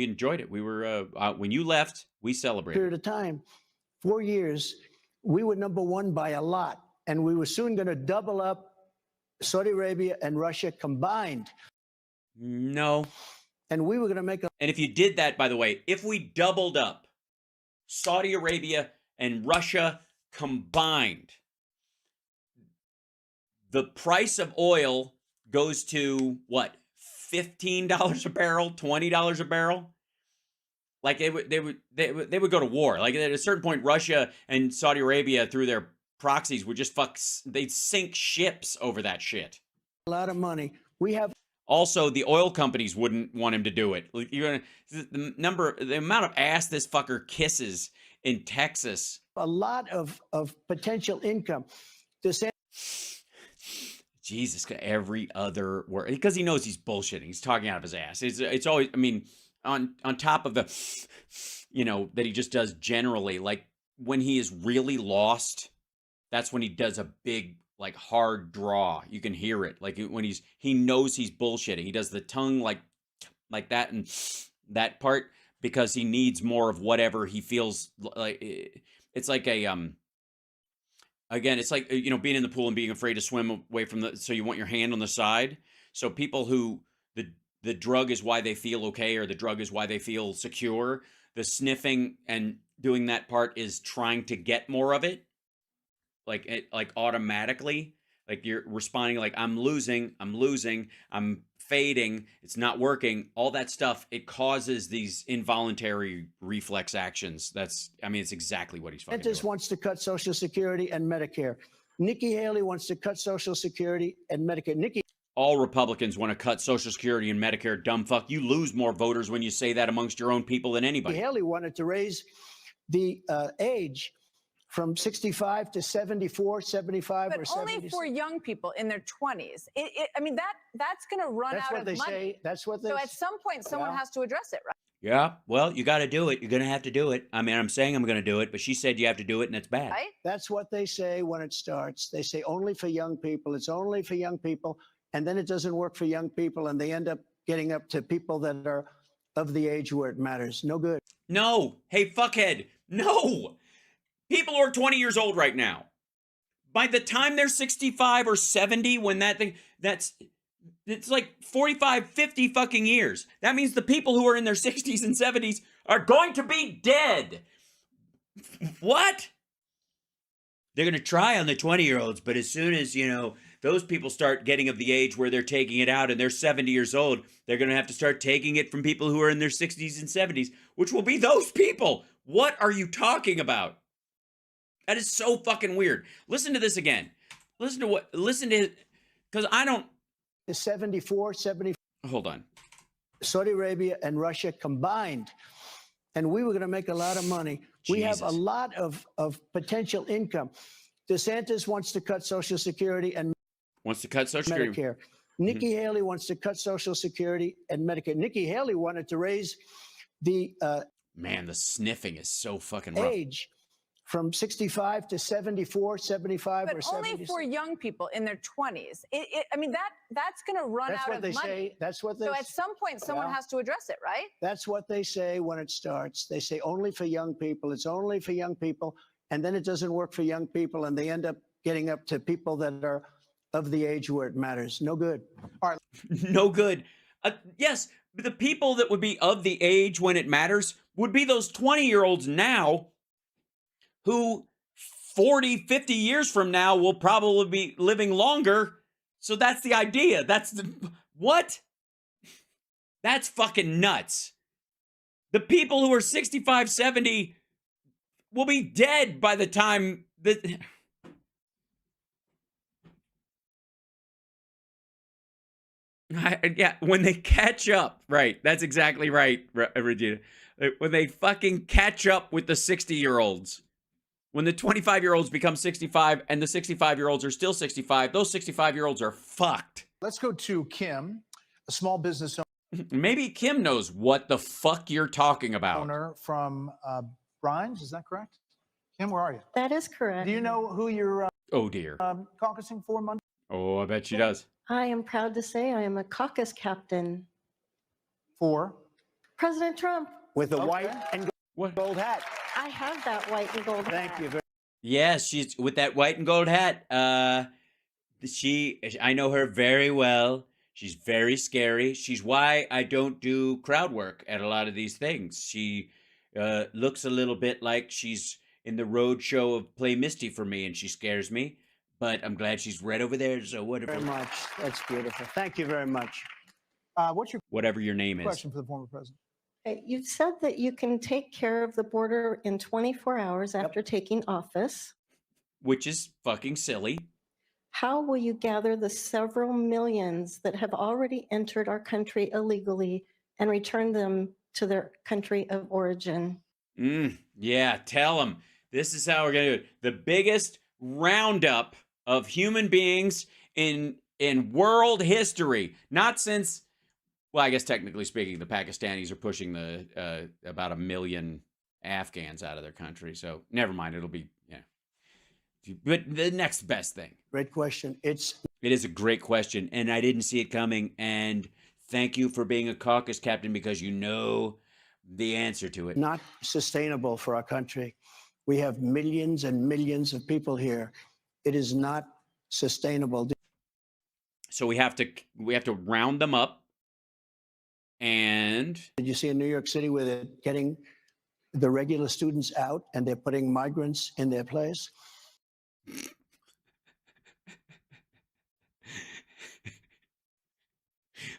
enjoyed it. We were when you left, we celebrated. period of time, 4 years, we were number one by a lot, and we were soon going to double up Saudi Arabia and Russia combined. No. And we were going to make a. And if you did that, by the way, if we doubled up Saudi Arabia and Russia combined, the price of oil goes to what? $15 a barrel, $20 a barrel. Like they would go to war. Like at a certain point, Russia and Saudi Arabia through their proxies would just they'd sink ships over that shit. A lot of money. We have. Also, the oil companies wouldn't want him to do it. The amount of ass this fucker kisses in Texas. A lot of potential income. Jesus, every other word, because he knows he's bullshitting. He's talking out of his ass. It's always, I mean, on top of the, that he just does generally, like when he is really lost, that's when he does a big, like hard draw. You can hear it. Like when he knows he's bullshitting. He does the tongue like that and that part because he needs more of whatever he feels like. It's like again, it's like, being in the pool and being afraid to swim away from so you want your hand on the side. So people who the drug is why they feel okay, or the drug is why they feel secure. The sniffing and doing that part is trying to get more of it. Like automatically, like you're responding like I'm losing, I'm fading, it's not working, all that stuff, it causes these involuntary reflex actions. It's exactly what he's fucking doing. DeSantis wants to cut Social Security and Medicare. Nikki Haley wants to cut Social Security and Medicare. All Republicans want to cut Social Security and Medicare, dumb fuck. You lose more voters when you say that amongst your own people than anybody. Nikki Haley wanted to raise the age from 65 to 74, 75, but or 70. Only for young people in their 20s. That's going to run out of money. That's what they say. So at some point, someone has to address it, right? Yeah, well, you got to do it. You're going to have to do it. I'm saying I'm going to do it, but she said you have to do it, and it's bad. Right? That's what they say when it starts. They say only for young people. It's only for young people. And then it doesn't work for young people, and they end up getting up to people that are of the age where it matters. No good. No. Hey, fuckhead. No. People who are 20 years old right now, By the time they're 65 or 70, when that thing, it's like 45, 50 fucking years. That means the people who are in their 60s and 70s are going to be dead. What? They're going to try on the 20-year-olds, but as soon as, those people start getting of the age where they're taking it out and they're 70 years old, they're going to have to start taking it from people who are in their 60s and 70s, which will be those people. What are you talking about? That is so fucking weird. Listen to this again. Listen to it, because I don't. The 74, 70. Hold on. Saudi Arabia and Russia combined, and we were going to make a lot of money. We have a lot of potential income. DeSantis wants to cut Social Security and Medicare. Nikki Haley wants to cut Social Security and Medicare. Nikki Haley wanted to raise the man, the sniffing is so fucking rough. Age from 65 to 74, 75, but or 76. only for young people in their 20s. I mean, that's going to run out of money. Say. That's what they So at some point, someone has to address it, right? That's what they say when it starts. They say only for young people. It's only for young people. And then it doesn't work for young people, and they end up getting up to people that are of the age where it matters. No good. All right. No good. Yes, the people that would be of the age when it matters would be those 20-year-olds now who 40, 50 years from now will probably be living longer. So that's the idea. What? That's fucking nuts. The people who are 65, 70 will be dead by the time that. Yeah, when they catch up. Right. That's exactly right, Regina. When they fucking catch up with the 60-year-olds. When the 25-year-olds become 65 and the 65-year-olds are still 65, those 65-year-olds are fucked. Let's go to Kim, a small business Maybe Kim knows what the fuck you're talking about. owner from Brines. Is that correct? Kim, where are you? That is correct. Do you know who you're Oh, dear. caucusing for Monday? Oh, I bet she does. I am proud to say I am a caucus captain. For? President Trump. With a white and gold hat. I have that white and gold hat. Thank you very Yes, she's with that white and gold hat. I know her very well. She's very scary. She's why I don't do crowd work at a lot of these things. She looks a little bit like she's in the road show of Play Misty for me, and she scares me. But I'm glad she's right over there. So whatever. very much. That's beautiful. Thank you very much. What's your Whatever your name is. question for the former president? You said that you can take care of the border in 24 hours after taking office. Which is fucking silly. How will you gather the several millions that have already entered our country illegally and return them to their country of origin? Yeah, tell them. This is how we're going to do it. The biggest roundup of human beings in world history. Not since, well, I guess technically speaking, the Pakistanis are pushing the about 1 million Afghans out of their country. So never mind. It'll be, but the next best thing. Great question. It is a great question, and I didn't see it coming. And thank you for being a caucus captain because you know the answer to it. Not sustainable for our country. We have millions and millions of people here. It is not sustainable. So we have to round them up. And did you see in New York City where they're getting the regular students out and they're putting migrants in their place?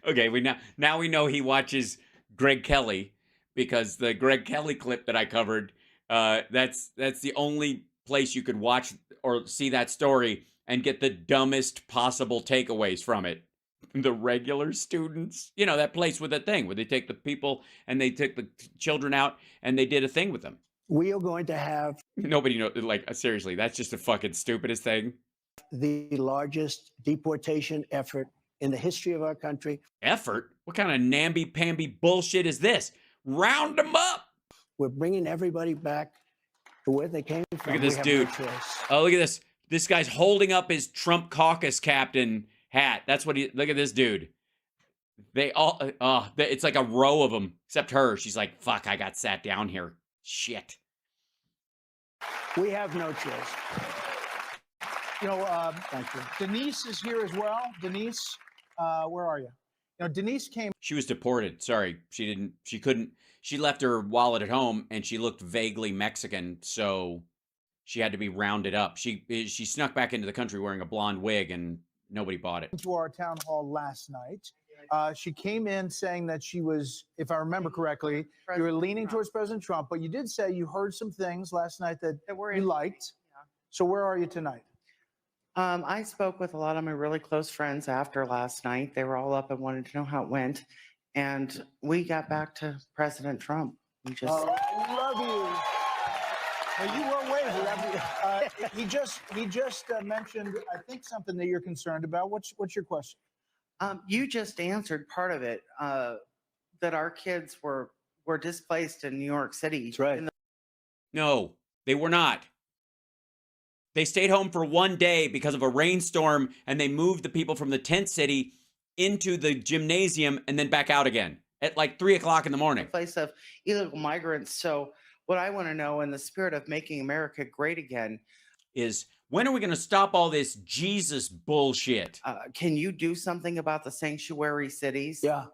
Okay, now we know he watches Greg Kelly, because the Greg Kelly clip that I covered, that's the only place you could watch or see that story and get the dumbest possible takeaways from it. The regular students, that place with that thing where they take the people and they took the children out and they did a thing with them. We are going to have nobody knows. Like, seriously, that's just the fucking stupidest thing. The largest deportation effort in the history of our country. Effort? What kind of namby-pamby bullshit is this? Round them up. We're bringing everybody back to where they came from. Look at this dude. Oh, look at this. This guy's holding up his Trump caucus captain hat. That's what look at this dude. They all, it's like a row of them, except her. She's like, fuck, I got sat down here. Shit. We have no choice. Thank you. Denise is here as well. Denise, where are you? Denise came. She was deported. Sorry, she couldn't. She left her wallet at home, and she looked vaguely Mexican, so she had to be rounded up. She snuck back into the country wearing a blonde wig, and nobody bought it. To our town hall last night. She came in saying that she was, if I remember correctly, you were leaning towards President Trump, but you did say you heard some things last night that you liked. So where are you tonight? I spoke with a lot of my really close friends after last night. They were all up and wanted to know how it went. And we got back to President Trump. We just I love you. Well, you were waving. He just mentioned, I think, something that you're concerned about. What's your question? you just answered part of it, that our kids were displaced in New York City. That's right. No, they were not. They stayed home for one day because of a rainstorm, and they moved the people from the tent city into the gymnasium and then back out again at like 3 o'clock in the morning. Place of illegal migrants. So what I want to know, in the spirit of making America great again, is when are we going to stop all this Jesus bullshit? can you do something about the sanctuary cities? Yeah.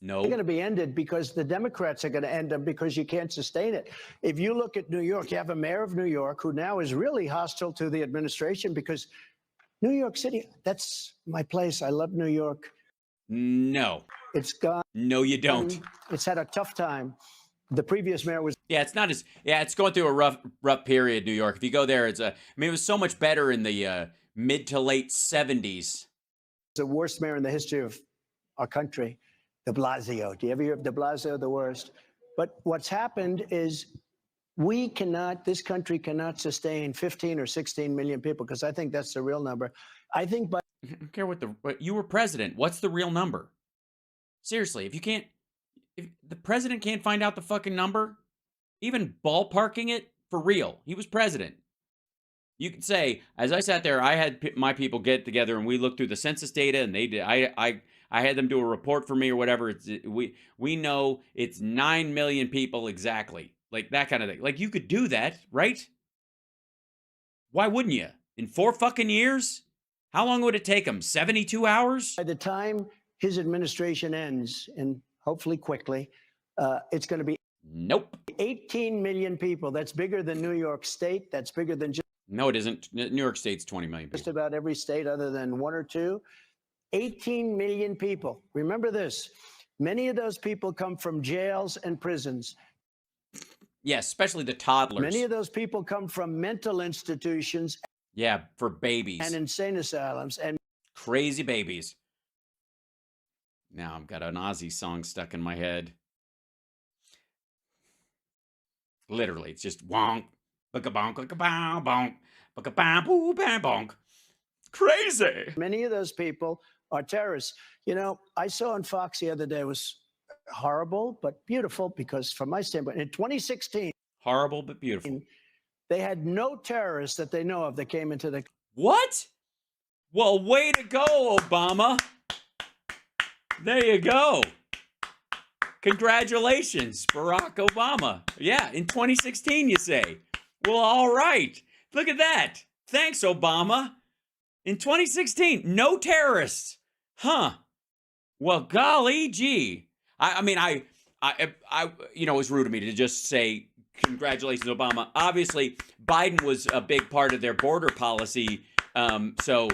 No. They're going to be ended because the Democrats are going to end them because you can't sustain it. If you look at New York, you have a mayor of New York who now is really hostile to the administration because New York City, that's my place. I love New York. No. It's gone. No, you don't. It's had a tough time. The previous mayor was. Yeah, it's not as. Yeah, it's going through a rough period, New York. If you go there, it's a. I mean, it was so much better in the mid to late 70s. The worst mayor in the history of our country. De Blasio. Do you ever hear of De Blasio? The worst. But what's happened is this country cannot sustain 15 or 16 million people, because I think that's the real number. I think by. I don't care what you were president. What's the real number? Seriously, if the president can't find out the fucking number, even ballparking it for real, he was president. You could say, as I sat there, I had my people get together and we looked through the census data, and they did. I had them do a report for me or whatever. We know it's 9 million people exactly, like that kind of thing. Like, you could do that, right? Why wouldn't you? In 4 fucking years? How long would it take them? 72 hours? By the time his administration ends, and hopefully quickly, it's going to be. Nope. 18 million people. That's bigger than New York State. That's bigger than just. No, it isn't. New York State's 20 million people. Just about every state other than 1 or 2. 18 million people. Remember this. Many of those people come from jails and prisons. Yes, especially the toddlers. Many of those people come from mental institutions. Yeah, for babies. And insane asylums. And crazy babies. Now I've got an Ozzy song stuck in my head. Literally, it's just wonk, bonk, bonk, bonk, boo, bam, bonk. Crazy. Many of those people are terrorists. You know, I saw on Fox the other day, it was horrible but beautiful, because from my standpoint, in 2016, horrible but beautiful, they had no terrorists that they know of that came into the. What? Well, way to go, Obama. There you go. Congratulations, Barack Obama. Yeah, in 2016, you say. Well, all right. Look at that. Thanks, Obama. In 2016, no terrorists. Huh. Well, golly gee. I mean, it was rude of me to just say, congratulations, Obama. Obviously, Biden was a big part of their border policy. So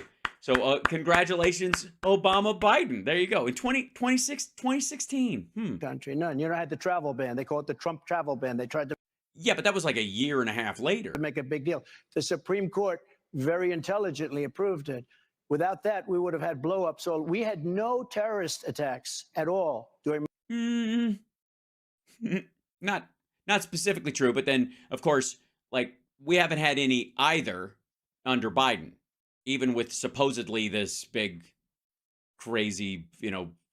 congratulations, Obama, Biden. There you go. In 2016. Country, none. You know, I had the travel ban. They call it the Trump travel ban. They tried to. Yeah, but that was like a year and a half later. Make a big deal. The Supreme Court very intelligently approved it. Without that, we would have had blow-ups. So we had no terrorist attacks at all during. Not specifically true, but then, of course, like, we haven't had any either under Biden, even with supposedly this big, crazy,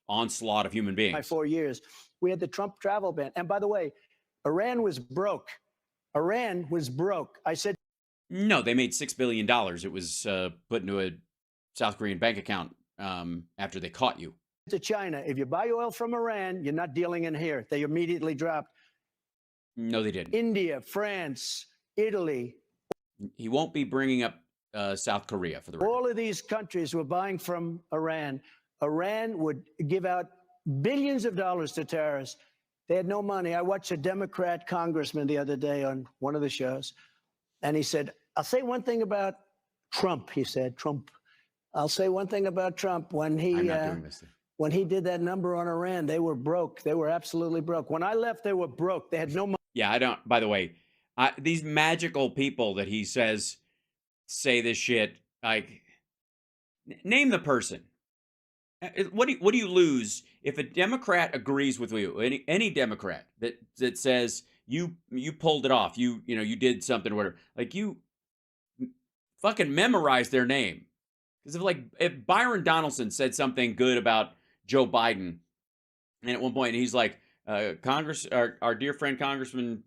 onslaught of human beings. My 4 years, we had the Trump travel ban. And by the way, Iran was broke. Iran was broke. I said. No, they made $6 billion. It was put into a South Korean bank account after they caught you. To China, if you buy oil from Iran, you're not dealing in here. They immediately dropped. No, they didn't. India, France, Italy. He won't be bringing up South Korea, for the record. All of these countries were buying from Iran. Iran would give out billions of dollars to terrorists. They had no money. I watched a Democrat congressman the other day on one of the shows, and he said, I'll say one thing about Trump, he said, Trump. I'll say one thing about Trump. When he did that number on Iran, they were broke. They were absolutely broke. When I left, they were broke. They had no money. Yeah, I don't, by the way, these magical people that he says say this shit, like, name the person. What do you lose if a Democrat agrees with you? Any Democrat that says you pulled it off, you did something or whatever, like, you fucking memorize their name. Because if Byron Donaldson said something good about Joe Biden, and at one point he's like, our dear friend Congressman,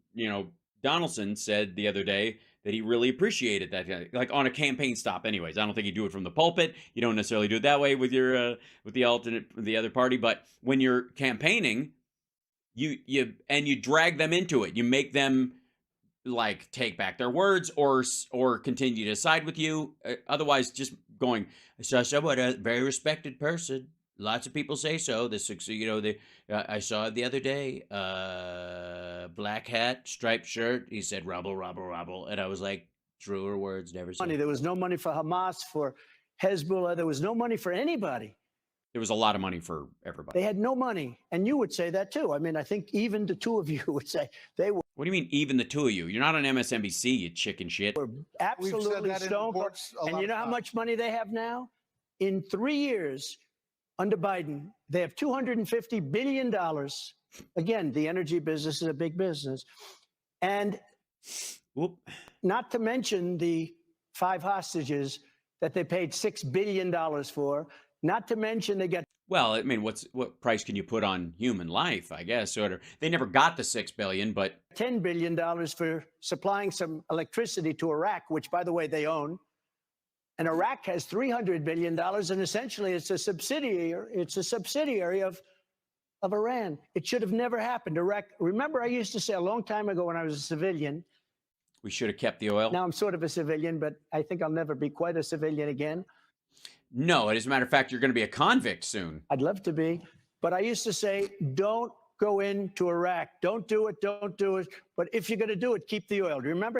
Donaldson said the other day that he really appreciated that, like on a campaign stop. Anyways, I don't think you do it from the pulpit. You don't necessarily do it that way with your with the other party. But when you're campaigning, you drag them into it. You make them like take back their words or continue to side with you. Otherwise, just going, so what a very respected person. Lots of people say so. I saw it the other day. Black hat, striped shirt. He said, "Rubble, rubble, rubble," and I was like, "Truer words never said." There was no money for Hamas, for Hezbollah. There was no money for anybody. There was a lot of money for everybody. They had no money, and you would say that too. I mean, I think even the two of you would say they were. What do you mean, even the two of you? You're not on MSNBC, you chicken shit. Were absolutely stoned. And you know how much money they have now? In 3 years, under Biden, they have $250 billion. Again, the energy business is a big business. And not to mention the 5 hostages that they paid $6 billion for. Not to mention they get. Well, I mean, what price can you put on human life, I guess? Sort of. They never got the $6 billion, but $10 billion for supplying some electricity to Iraq, which, by the way, they own. And Iraq has $300 billion, and essentially it's a subsidiary of Iran. It should have never happened. Iraq. Remember, I used to say a long time ago when I was a civilian, we should have kept the oil. Now I'm sort of a civilian, but I think I'll never be quite a civilian again. No, as a matter of fact, you're going to be a convict soon. I'd love to be, but I used to say, don't go into Iraq. Don't do it. Don't do it. But if you're going to do it, keep the oil. Do you remember?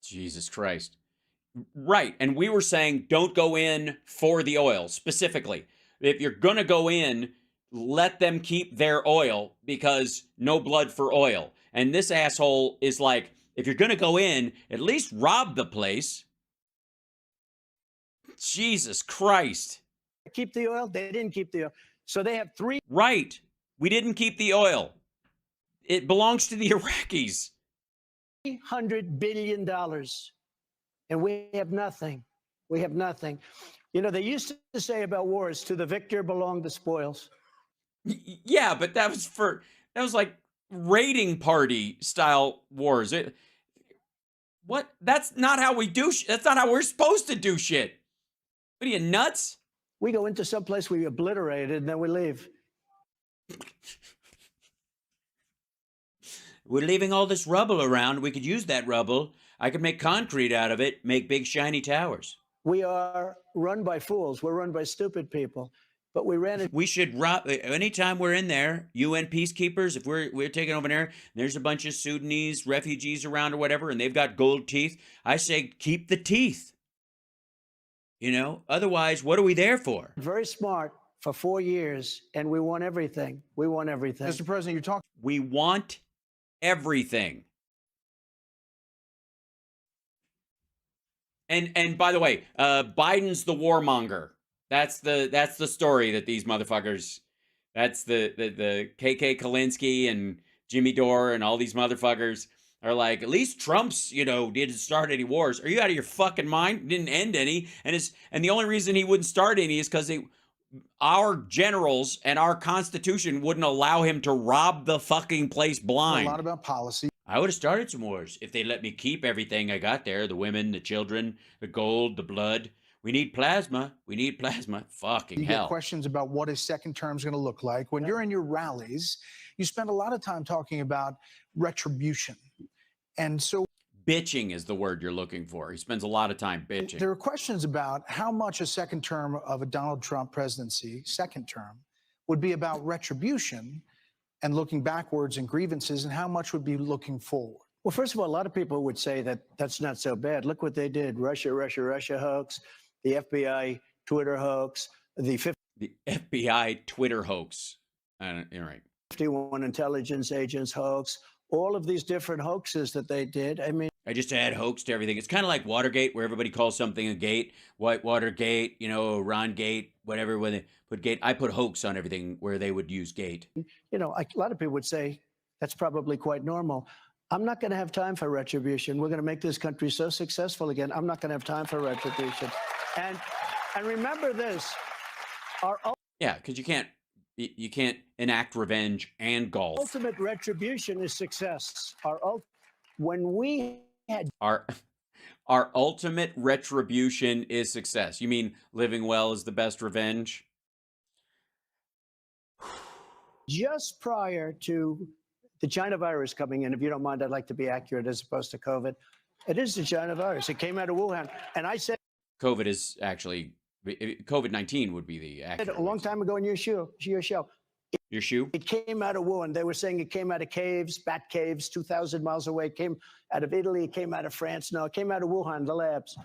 Jesus Christ. Right. And we were saying, don't go in for the oil specifically. If you're going to go in, let them keep their oil because no blood for oil. And this asshole is like, if you're going to go in, at least rob the place. Jesus Christ. Keep the oil? They didn't keep the oil. So they have 3. Right. We didn't keep the oil. It belongs to the Iraqis. $300 billion. And we have nothing. We have nothing. You know, they used to say about wars, to the victor belong the spoils. Yeah, but that was like raiding party style wars. That's not how we do shit. That's not how we're supposed to do shit. What are you, nuts? We go into some place we obliterate it and then we leave. We're leaving all this rubble around. We could use that rubble. I could make concrete out of it, make big shiny towers. We are run by fools. We're run by stupid people. But we ran it. We should rob anytime we're in there. UN peacekeepers, if we're taking over there, there's a bunch of Sudanese refugees around or whatever, and they've got gold teeth. I say keep the teeth. You know, otherwise, what are we there for? Very smart for 4 years, and we want everything. We want everything. Mr. President, you're talking. We want everything. And by the way, Biden's the warmonger. That's the story that these motherfuckers. That's the KK Kalinske and Jimmy Dore and all these motherfuckers are like, at least Trump's, didn't start any wars. Are you out of your fucking mind? Didn't end any. And the only reason he wouldn't start any is because our generals and our Constitution wouldn't allow him to rob the fucking place blind. A lot about policy. I would have started some wars if they let me keep everything I got there. The women, the children, the gold, the blood. We need plasma. We need plasma. Fucking hell. You get questions about what his second term is going to look like. When you're in your rallies, you spend a lot of time talking about retribution. And so Bitching is the word you're looking for. He spends a lot of time bitching. There are questions about how much a second term of a Donald Trump presidency, second term, would be about retribution and looking backwards and grievances, and how much would be looking forward. Well, first of all, a lot of people would say that that's not so bad. Look what they did. Russia hoax, the FBI Twitter hoax, the FBI Twitter hoax. You're right. 51 intelligence agents hoax, all of these different hoaxes that they did. I mean, I just add hoax to everything. It's kind of like Watergate, where everybody calls something a gate. Watergate, Ron Gate, whatever. When they put gate, I put hoax on everything where they would use gate. a lot of people would say that's probably quite normal. I'm not going to have time for retribution. We're going to make this country so successful again. I'm not going to have time for retribution. And remember this, yeah, because you can't enact revenge and golf. Ultimate retribution is success. When we had our ultimate retribution is success. You mean living well is the best revenge? Just prior to the China virus coming in, if you don't mind, I'd like to be accurate as opposed to COVID. It is the China virus. It came out of Wuhan. And I said COVID is actually, COVID-19 would be the accurate. A long time ago in your show. Your shoe? It came out of Wuhan. They were saying it came out of caves, bat caves, 2,000 miles away. It came out of Italy. It came out of France. No, it came out of Wuhan, the labs.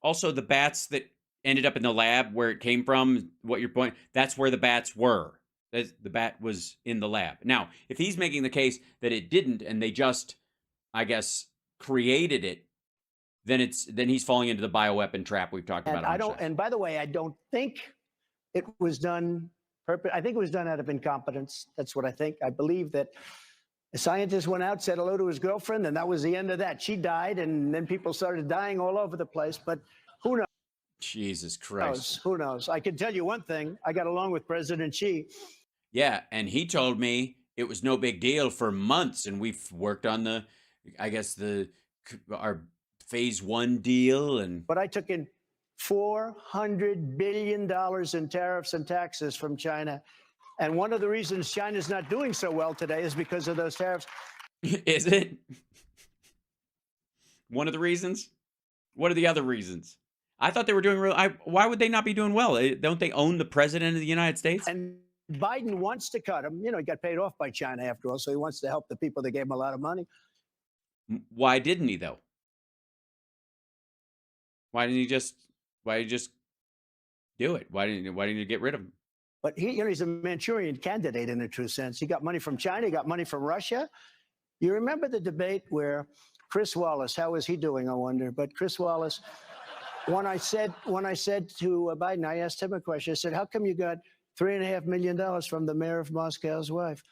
Also, the bats that ended up in the lab where it came from, what your point, that's where the bats were. The bat was in the lab. Now, if he's making the case that it didn't and they just, I guess, created it, then he's falling into the bioweapon trap we've talked about. And by the way, I don't think it was done. I think it was done out of incompetence. That's what I think. I believe that a scientist went out, said hello to his girlfriend, and that was the end of that. She died, and then people started dying all over the place. But who knows? Jesus Christ. Who knows? I can tell you one thing. I got along with President Xi. Yeah, and he told me it was no big deal for months, and we've worked on our phase 1 deal. But I took in $400 billion in tariffs and taxes from China. And one of the reasons China's not doing so well today is because of those tariffs. Is it? One of the reasons? What are the other reasons? I thought they were doing why would they not be doing well? Don't they own the president of the United States? And Biden wants to cut him. He got paid off by China after all, so he wants to help the people that gave him a lot of money. Why didn't he, though? Why didn't he just do it? Why didn't you get rid of him? But he's a Manchurian candidate in a true sense. He got money from China. He got money from Russia. You remember the debate where Chris Wallace, how is he doing, I wonder? But Chris Wallace, when I said to Biden, I asked him a question. I said, how come you got $3.5 million from the mayor of Moscow's wife?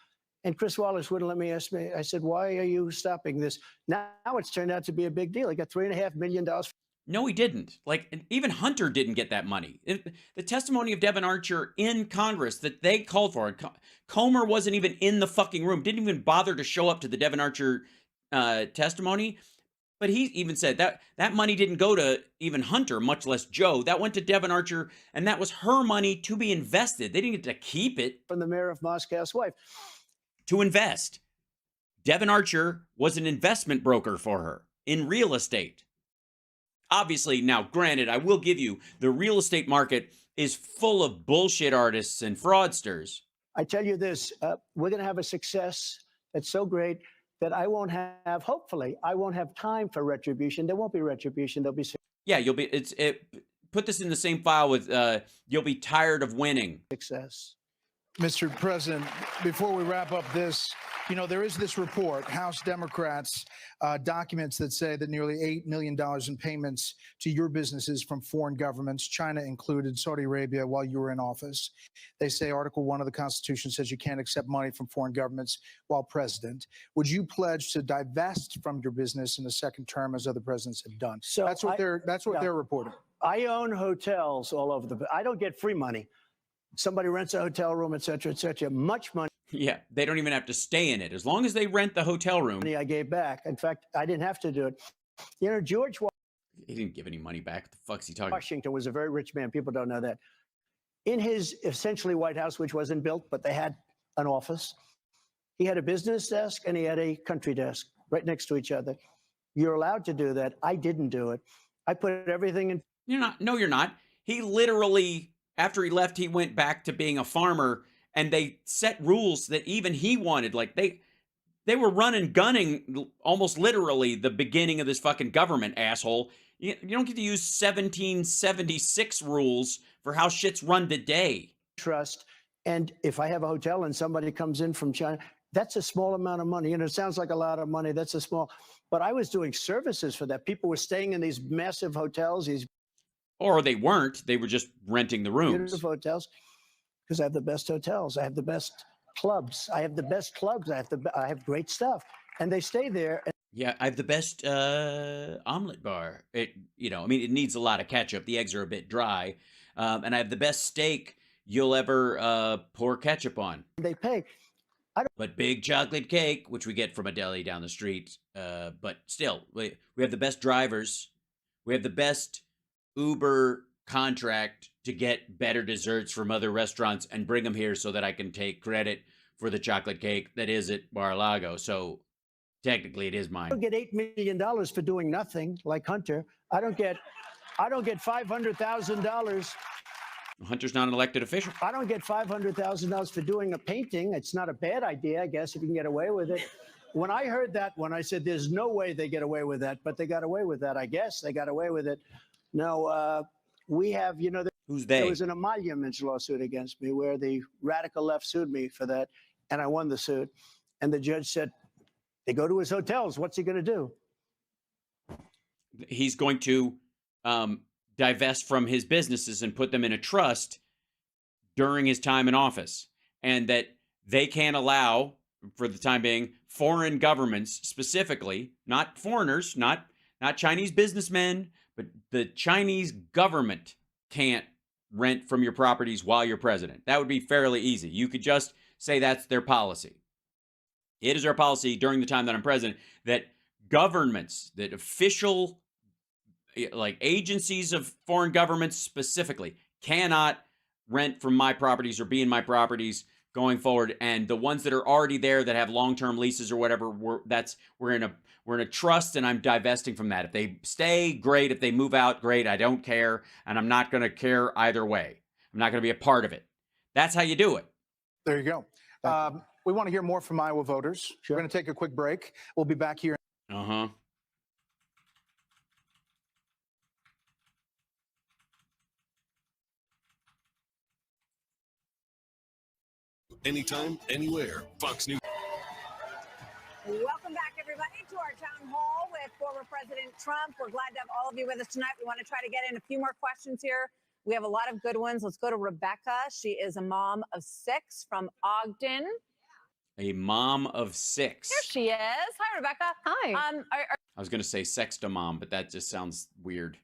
And Chris Wallace wouldn't let me ask me. I said, why are you stopping this? Now it's turned out to be a big deal. He got $3.5 million. No, he didn't. Even Hunter didn't get that money. The testimony of Devin Archer in Congress that they called for, Comer wasn't even in the fucking room, didn't even bother to show up to the Devin Archer testimony. But he even said that money didn't go to even Hunter, much less Joe. That went to Devin Archer, and that was her money to be invested. They didn't get to keep it. From the mayor of Moscow's wife. To invest. Devin Archer was an investment broker for her in real estate. Obviously, now, granted, I will give you, the real estate market is full of bullshit artists and fraudsters. I tell you this, we're going to have a success that's so great that hopefully, I won't have time for retribution. There won't be retribution. There'll be. Yeah, put this in the same file with, you'll be tired of winning. Success. Mr. President, before we wrap up this, there is this report, House Democrats documents that say that nearly $8 million in payments to your businesses from foreign governments, China included, Saudi Arabia, while you were in office. They say Article 1 of the Constitution says you can't accept money from foreign governments while president. Would you pledge to divest from your business in the second term as other presidents have done? So that's what they're reporting. I own hotels all over I don't get free money. Somebody rents a hotel room, et cetera, much money. Yeah, they don't even have to stay in it. As long as they rent the hotel room. I gave back. In fact, I didn't have to do it. George He didn't give any money back. What the fuck's he talking about? Washington was a very rich man. People don't know that. In his essentially White House, which wasn't built, but they had an office, he had a business desk and he had a country desk right next to each other. You're allowed to do that. I didn't do it. I put everything in. You're not. No, you're not. He literally, after he left, he went back to being a farmer, and they set rules that even he wanted. Like they were running, gunning almost literally the beginning of this fucking government, asshole. You don't get to use 1776 rules for how shit's run today. Trust. And if I have a hotel and somebody comes in from China, that's a small amount of money. And it sounds like a lot of money. That's a small, but I was doing services for that. People were staying in these massive hotels, these Or they weren't. They were just renting the rooms. beautiful hotels, because I have the best hotels. I have the best clubs. I have the best clubs. I have great stuff. And they stay there. Yeah, I have the best omelet bar. I mean, it needs a lot of ketchup. The eggs are a bit dry. And I have the best steak you'll ever pour ketchup on. They pay. But big chocolate cake, which we get from a deli down the street. But still, we have the best drivers. We have the best Uber contract to get better desserts from other restaurants and bring them here so that I can take credit for the chocolate cake that is at Mar-a-Lago. So technically it is mine. I don't get $8 million for doing nothing like Hunter. I don't get $500,000. Hunter's not an elected official. I don't get $500,000 for doing a painting. It's not a bad idea, I guess, if you can get away with it. When I heard that one, I said, there's no way they get away with that, but they got away with that. I guess they got away with it. No, we have, Who's they? There was an emoluments lawsuit against me where the radical left sued me for that, and I won the suit. And the judge said, they go to his hotels. What's he going to do? He's going to divest from his businesses and put them in a trust during his time in office. And that they can't allow, for the time being, foreign governments specifically, not foreigners, not Chinese businessmen, but the Chinese government can't rent from your properties while you're president. That would be fairly easy. You could just say that's their policy. It is our policy during the time that I'm president that governments, that official, like agencies of foreign governments specifically, cannot rent from my properties or be in my properties going forward. And the ones that are already there that have long-term leases or whatever, we're in a trust, and I'm divesting from that. If they stay, great. If they move out, great. I don't care, and I'm not going to care either way. I'm not going to be a part of it. That's how you do it. There you go. We want to hear more from Iowa voters. Sure. We're going to take a quick break. We'll be back here. Uh-huh. Anytime, anywhere. Fox News. Welcome back, everybody, to our town hall with former President Trump. We're glad to have all of you with us tonight. We want to try to get in a few more questions here. We have a lot of good ones. Let's go to Rebecca. She is a mom of 6 from Ogden. A mom of 6. Here she is. Hi, Rebecca. Hi. I was going to say sextomom, but that just sounds weird.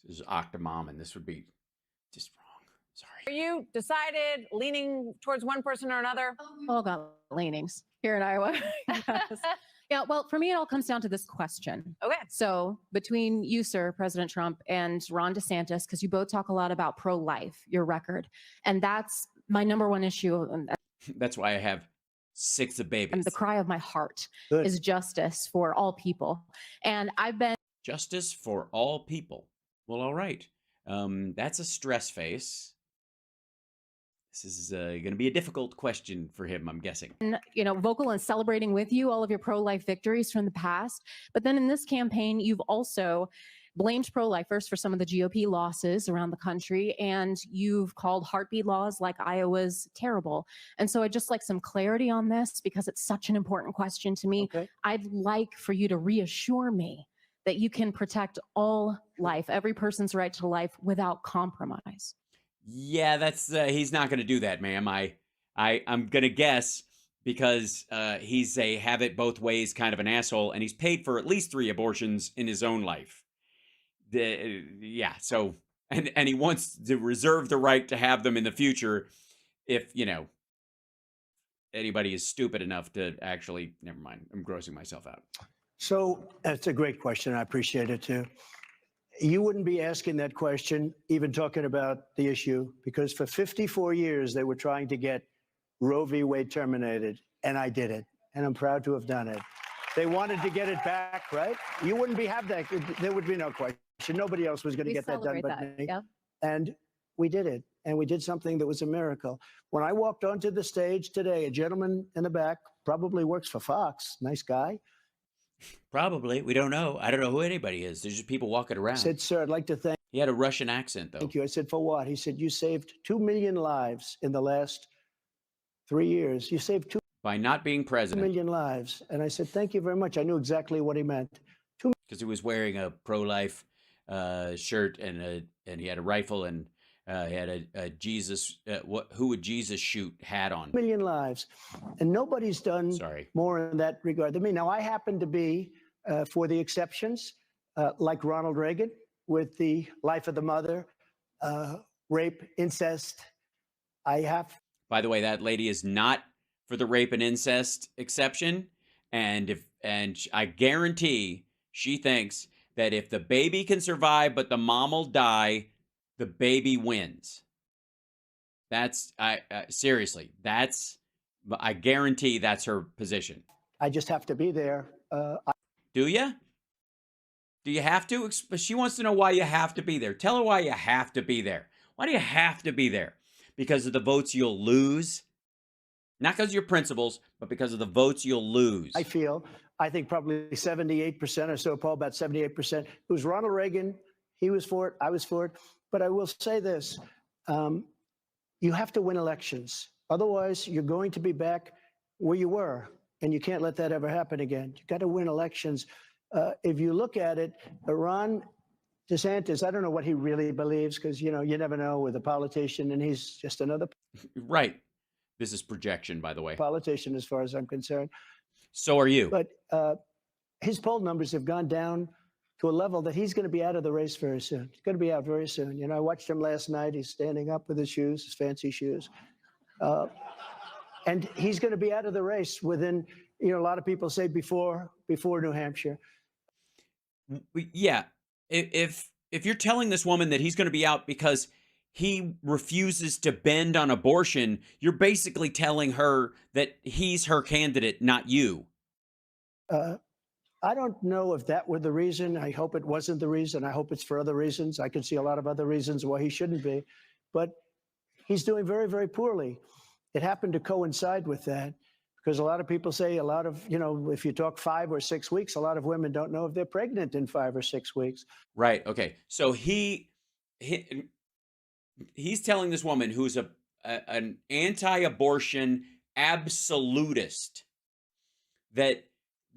This is octomom, and this would be just wrong. Sorry. Are you decided leaning towards one person or another? All got leanings here in Iowa. Yes. Yeah, well, for me, it all comes down to this question. Okay. So between you, sir, President Trump, and Ron DeSantis, because you both talk a lot about pro-life, your record, and that's my number one issue. That's why I have 6 of babies. And the cry of my heart Good. is justice for all people. And I've been Justice for all people. Well, all right. That's a stress face. This is going to be a difficult question for him, I'm guessing. vocal and celebrating with you all of your pro-life victories from the past. But then in this campaign, you've also blamed pro-lifers for some of the GOP losses around the country, and you've called heartbeat laws like Iowa's terrible. And so I'd just like some clarity on this because it's such an important question to me. Okay. I'd like for you to reassure me that you can protect all life, every person's right to life without compromise. Yeah, that's he's not going to do that, ma'am. I'm going to guess because he's a have it both ways kind of an asshole, and he's paid for at least 3 abortions in his own life. So and he wants to reserve the right to have them in the future if, anybody is stupid enough to actually, never mind, I'm grossing myself out. So that's a great question. I appreciate it too. You wouldn't be asking that question, even talking about the issue, because for 54 years they were trying to get Roe v. Wade terminated, and I did it, and I'm proud to have done it. They wanted to get it back, right? You wouldn't have that. There would be no question. Nobody else was going to We get that done celebrate but that. me. Yeah. And we did it. And we did something that was a miracle. When I walked onto the stage today, a gentleman in the back, probably works for Fox, nice guy, Probably. We don't know. I don't know who anybody is. There's just people walking around. said, "Sir, I'd like to thank He had a Russian accent, though. you." I said, "For what?" He said, "You saved 2 million lives in the last 3 years. You saved 2 By not being president. million lives." And I said, "Thank you very much." I knew exactly what he meant. Because he was wearing a pro-life shirt and he had a rifle and he had a Jesus, who would Jesus shoot hat on. 2 million lives. And nobody's done Sorry. more in that regard than me. Now, I happen to be for the exceptions, like Ronald Reagan, with the life of the mother, rape, incest. I have. By the way, that lady is not for the rape and incest exception. And I guarantee she thinks that if the baby can survive but the mom will die, the baby wins. That's seriously. I guarantee that's her position. I just have to be there. Do you? Do you have to? She wants to know why you have to be there. Tell her why you have to be there. Why do you have to be there? Because of the votes you'll lose? Not because of your principles, but because of the votes you'll lose. I think probably 78% or so, Paul, about 78%. It was Ronald Reagan. He was for it. I was for it. But I will say this. You have to win elections. Otherwise, you're going to be back where you were. And you can't let that ever happen again. You got to win elections. If you look at it, Ron DeSantis, I don't know what he really believes because, you never know with a politician, and he's just another right. This is projection, by the way. Politician, as far as I'm concerned. So are you. But his poll numbers have gone down to a level that he's going to be out of the race very soon. He's going to be out very soon. I watched him last night. He's standing up with his shoes, his fancy shoes. And he's going to be out of the race within, a lot of people say before New Hampshire. Yeah. If you're telling this woman that he's going to be out because he refuses to bend on abortion, you're basically telling her that he's her candidate, not you. I don't know if that were the reason. I hope it wasn't the reason. I hope it's for other reasons. I can see a lot of other reasons why he shouldn't be. But he's doing very, very poorly. It happened to coincide with that because a lot of people say if you talk 5 or 6 weeks, a lot of women don't know if they're pregnant in 5 or 6 weeks. Right. Okay. So he's telling this woman who's an anti-abortion absolutist that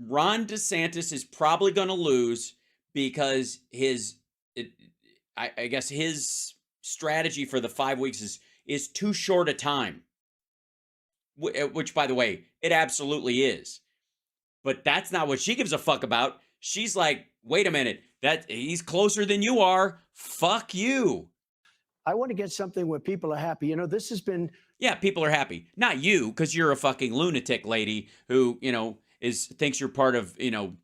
Ron DeSantis is probably going to lose because I guess his strategy for the 5 weeks is too short a time. Which, by the way, it absolutely is. But that's not what she gives a fuck about. She's like, wait a minute, that he's closer than you are. Fuck you. I want to get something where people are happy. This has been. Yeah, people are happy. Not you, because you're a fucking lunatic lady who, thinks you're part of, the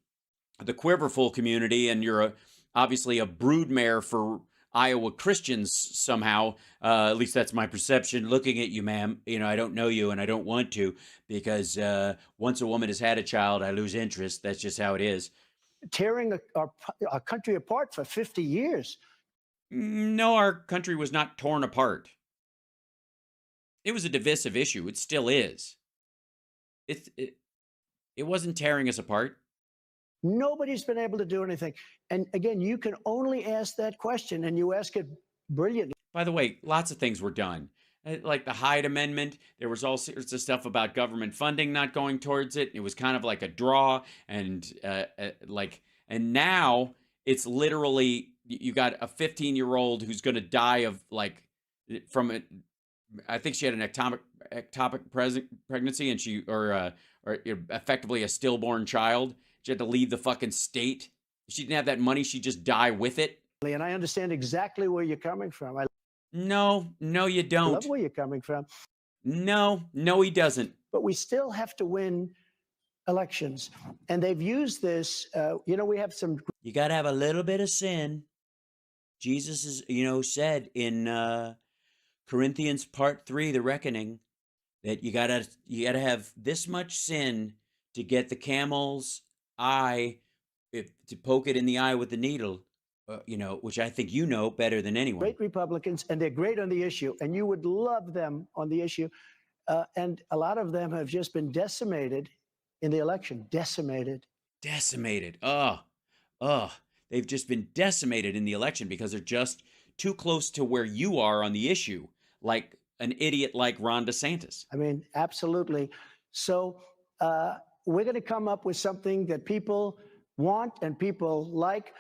Quiverful community, and you're obviously a broodmare for Iowa Christians somehow. At least that's my perception looking at you, ma'am. I don't know you and I don't want to because once a woman has had a child, I lose interest. That's just how it is. Tearing our country apart for 50 years. No, our country was not torn apart. It was a divisive issue. It still is. It wasn't tearing us apart. Nobody's been able to do anything. And again, you can only ask that question, and you ask it brilliantly. By the way, lots of things were done. Like the Hyde Amendment, there was all sorts of stuff about government funding not going towards it. It was kind of like a draw, and now it's literally you got a 15-year-old who's going to die of from it. I think she had an ectopic pregnancy, and or effectively a stillborn child. She had to leave the fucking state. If she didn't have that money, she'd just die with it. And I understand exactly where you're coming from. No, you don't. I love where you're coming from. No, he doesn't. But we still have to win elections. And they've used this, we have some. You got to have a little bit of sin. Jesus is, said in Corinthians part 3, the reckoning, that you gotta have this much sin to get the camel's eye, if to poke it in the eye with the needle, which I think you know better than anyone. Great Republicans, and they're great on the issue, and you would love them on the issue. And a lot of them have just been decimated in the election. Decimated. They've just been decimated in the election because they're just too close to where you are on the issue, like an idiot like Ron DeSantis. I mean, absolutely. So we're going to come up with something that people want and people like.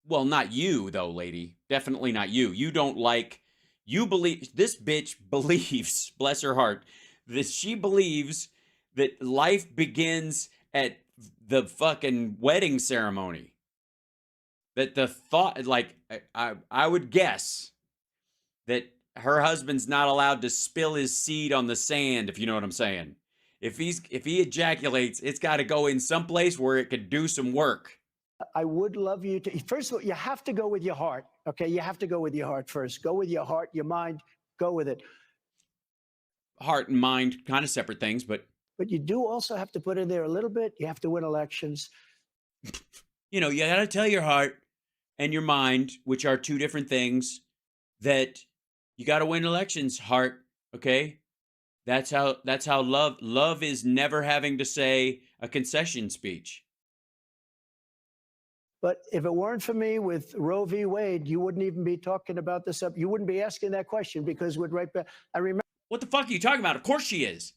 Well, not you, though, lady. Definitely not you. You don't like, you believe, this bitch believes, bless her heart, that she believes that life begins at the fucking wedding ceremony. That the thought, like, I would guess that her husband's not allowed to spill his seed on the sand, if you know what I'm saying. If he ejaculates, it's got to go in someplace where it could do some work. I would love you to, first of all, you have to go with your heart, okay? You have to go with your heart first. Go with your heart, your mind, go with it. Heart and mind, kind of separate things, but you do also have to put in there a little bit. You have to win elections. You got to tell your heart and your mind, which are two different things, that you got to win elections, heart, okay? That's how love is never having to say a concession speech. But if it weren't for me with Roe v. Wade, you wouldn't even be talking about this up. You wouldn't be asking that question because we'd right back. I remember. What the fuck are you talking about? Of course she is.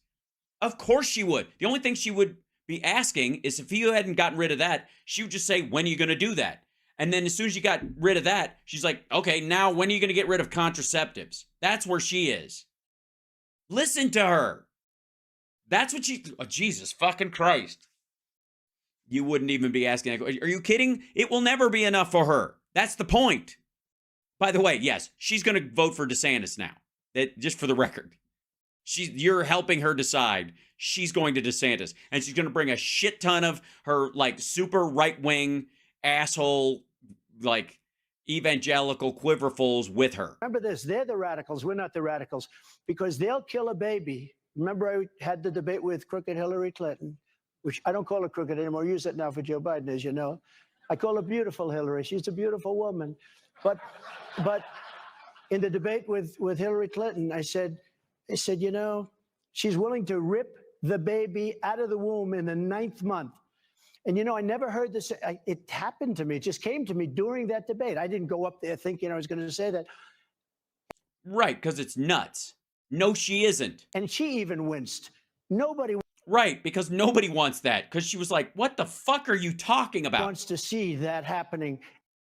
Of course she would. The only thing she would be asking is if you hadn't gotten rid of that, she would just say, when are you going to do that? And then as soon as you got rid of that, she's like, okay, now when are you going to get rid of contraceptives? That's where she is. Listen to her. That's what she, oh, Jesus fucking Christ. You wouldn't even be asking that question. Are you kidding? It will never be enough for her. That's the point. By the way, yes, she's going to vote for DeSantis now. That, just for the record. You're helping her decide. She's going to DeSantis. And she's going to bring a shit ton of her, like, super right-wing asshole, like, evangelical quiverfuls with her. Remember this, they're the radicals. We're not the radicals. Because they'll kill a baby. Remember I had the debate with crooked Hillary Clinton, which I don't call her crooked anymore. I use it now for Joe Biden, as you know. I call her beautiful Hillary. She's a beautiful woman. But in the debate with Hillary Clinton, I said, she's willing to rip the baby out of the womb in the 9th month. And, I never heard this. It happened to me. It just came to me during that debate. I didn't go up there thinking I was going to say that. Right, because it's nuts. No, she isn't. And she even winced. Nobody. Right, because nobody wants that. Because she was like, what the fuck are you talking about? Wants to see that happening.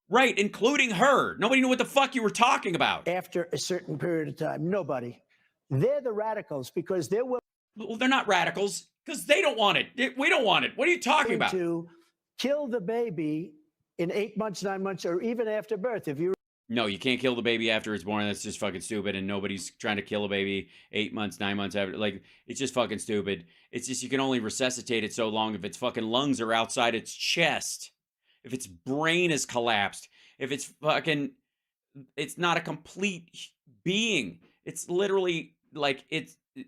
Right, including her. Nobody knew what the fuck you were talking about. After a certain period of time. Nobody. They're the radicals because they're willing. Well, they're not radicals because they don't want it. We don't want it. What are you talking about? To kill the baby in 8 months, 9 months, or even after birth. No, you can't kill the baby after it's born. That's just fucking stupid. And nobody's trying to kill a baby 8 months, 9 months after. Like, it's just fucking stupid. It's just you can only resuscitate it so long if its fucking lungs are outside its chest. If its brain is collapsed. If it's fucking, it's not a complete being. It's literally like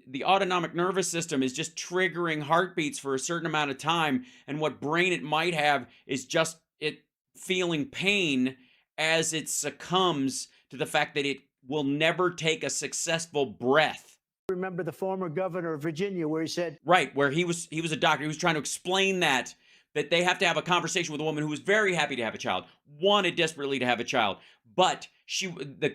the autonomic nervous system is just triggering heartbeats for a certain amount of time. And what brain it might have is just it feeling pain as it succumbs to the fact that it will never take a successful breath. Remember the former governor of Virginia where he said. Right, where he was a doctor. He was trying to explain that they have to have a conversation with a woman who was very happy to have a child, wanted desperately to have a child. But the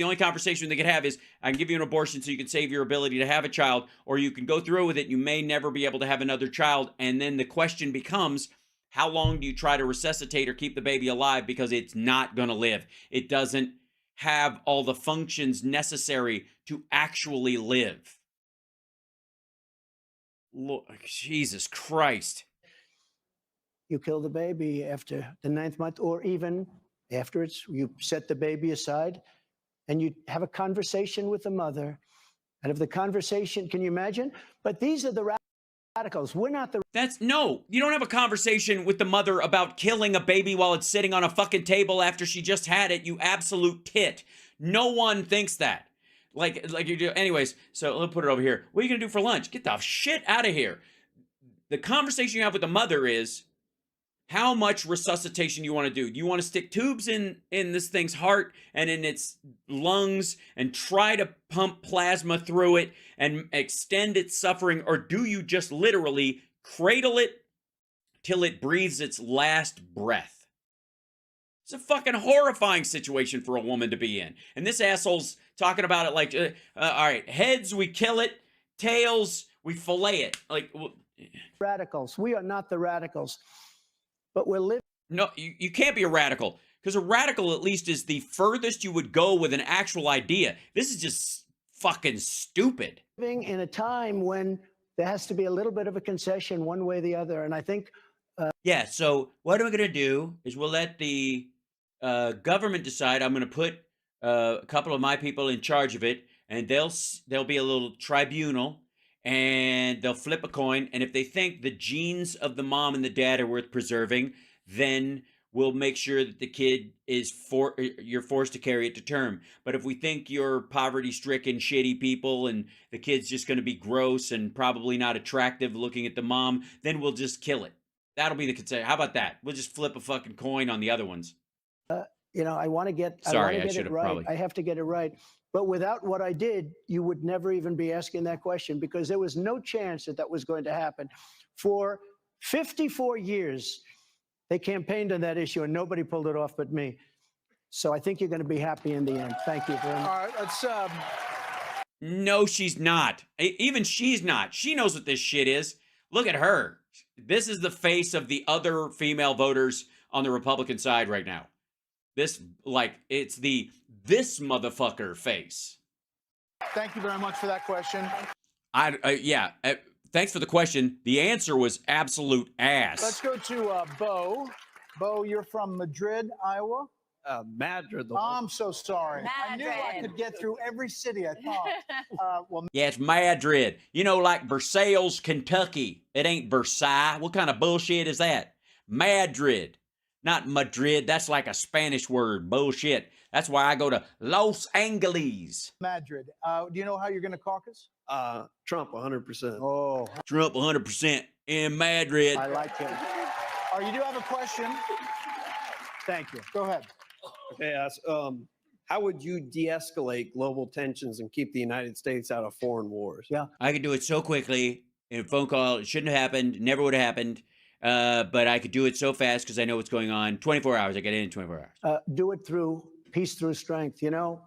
only conversation they could have is, I can give you an abortion so you can save your ability to have a child, or you can go through with it. You may never be able to have another child. And then the question becomes, how long do you try to resuscitate or keep the baby alive? Because it's not going to live. It doesn't have all the functions necessary to actually live. Lord, Jesus Christ. You kill the baby after the 9th month, or even after you set the baby aside and you have a conversation with the mother. And if the conversation, can you imagine? But these are the radicals. We're not the. No, you don't have a conversation with the mother about killing a baby while it's sitting on a fucking table after she just had it, you absolute tit. No one thinks that. Like you do. Anyways, so let's put it over here. What are you going to do for lunch? Get the shit out of here. The conversation you have with the mother is, How much resuscitation you want to do? Do you want to stick tubes in this thing's heart and in its lungs and try to pump plasma through it and extend its suffering? Or do you just literally cradle it till it breathes its last breath? It's a fucking horrifying situation for a woman to be in. And this asshole's talking about it like, all right, heads, we kill it. Tails, we fillet it. Like, radicals. We are not the radicals. But we're living. No, you can't be a radical, because a radical at least is the furthest you would go with an actual idea. This is just fucking stupid. Living in a time when there has to be a little bit of a concession one way or the other. And I think. Yeah, so what I'm going to do is we'll let the government decide. I'm going to put a couple of my people in charge of it, and there'll be a little tribunal, and they'll flip a coin, and if they think the genes of the mom and the dad are worth preserving, then we'll make sure that the kid is you're forced to carry it to term. But if we think you're poverty-stricken, shitty people, and the kid's just going to be gross and probably not attractive looking at the mom, then we'll just kill it. That'll be the consent. How about that? We'll just flip a fucking coin on the other ones. You know, I want to get. Sorry, I should have right. probably. I have to get it right. But without what I did, you would never even be asking that question, because there was no chance that that was going to happen. For 54 years, they campaigned on that issue and nobody pulled it off but me. So I think you're going to be happy in the end. Thank you very much. All right, let's. No, she's not. Even she's not. She knows what this shit is. Look at her. This is the face of the other female voters on the Republican side right now. This, like, it's this motherfucker face. Thank you very much for that question. Yeah. Thanks for the question. The answer was absolute ass. Let's go to Bo. Bo, you're from Madrid, Iowa. Madrid. I'm so sorry. I knew I Madrid. could get through every city, I thought. Yeah, it's Madrid. You know, like Versailles, Kentucky. It ain't Versailles. What kind of bullshit is that? Madrid. Not Madrid. That's like a Spanish word. Bullshit. That's why I go to Los Angeles. Madrid. Do you know how you're going to caucus? Trump, 100%. Oh, Trump 100% in Madrid. I like him. All right, you do have a question. Thank you. Go ahead. Okay, how would you de-escalate global tensions and keep the United States out of foreign wars? Yeah. I could do it so quickly in a phone call. It shouldn't have happened. Never would have happened. But I could do it so fast because I know what's going on. 24 hours. I get in 24 hours. Do it through peace through strength. You know,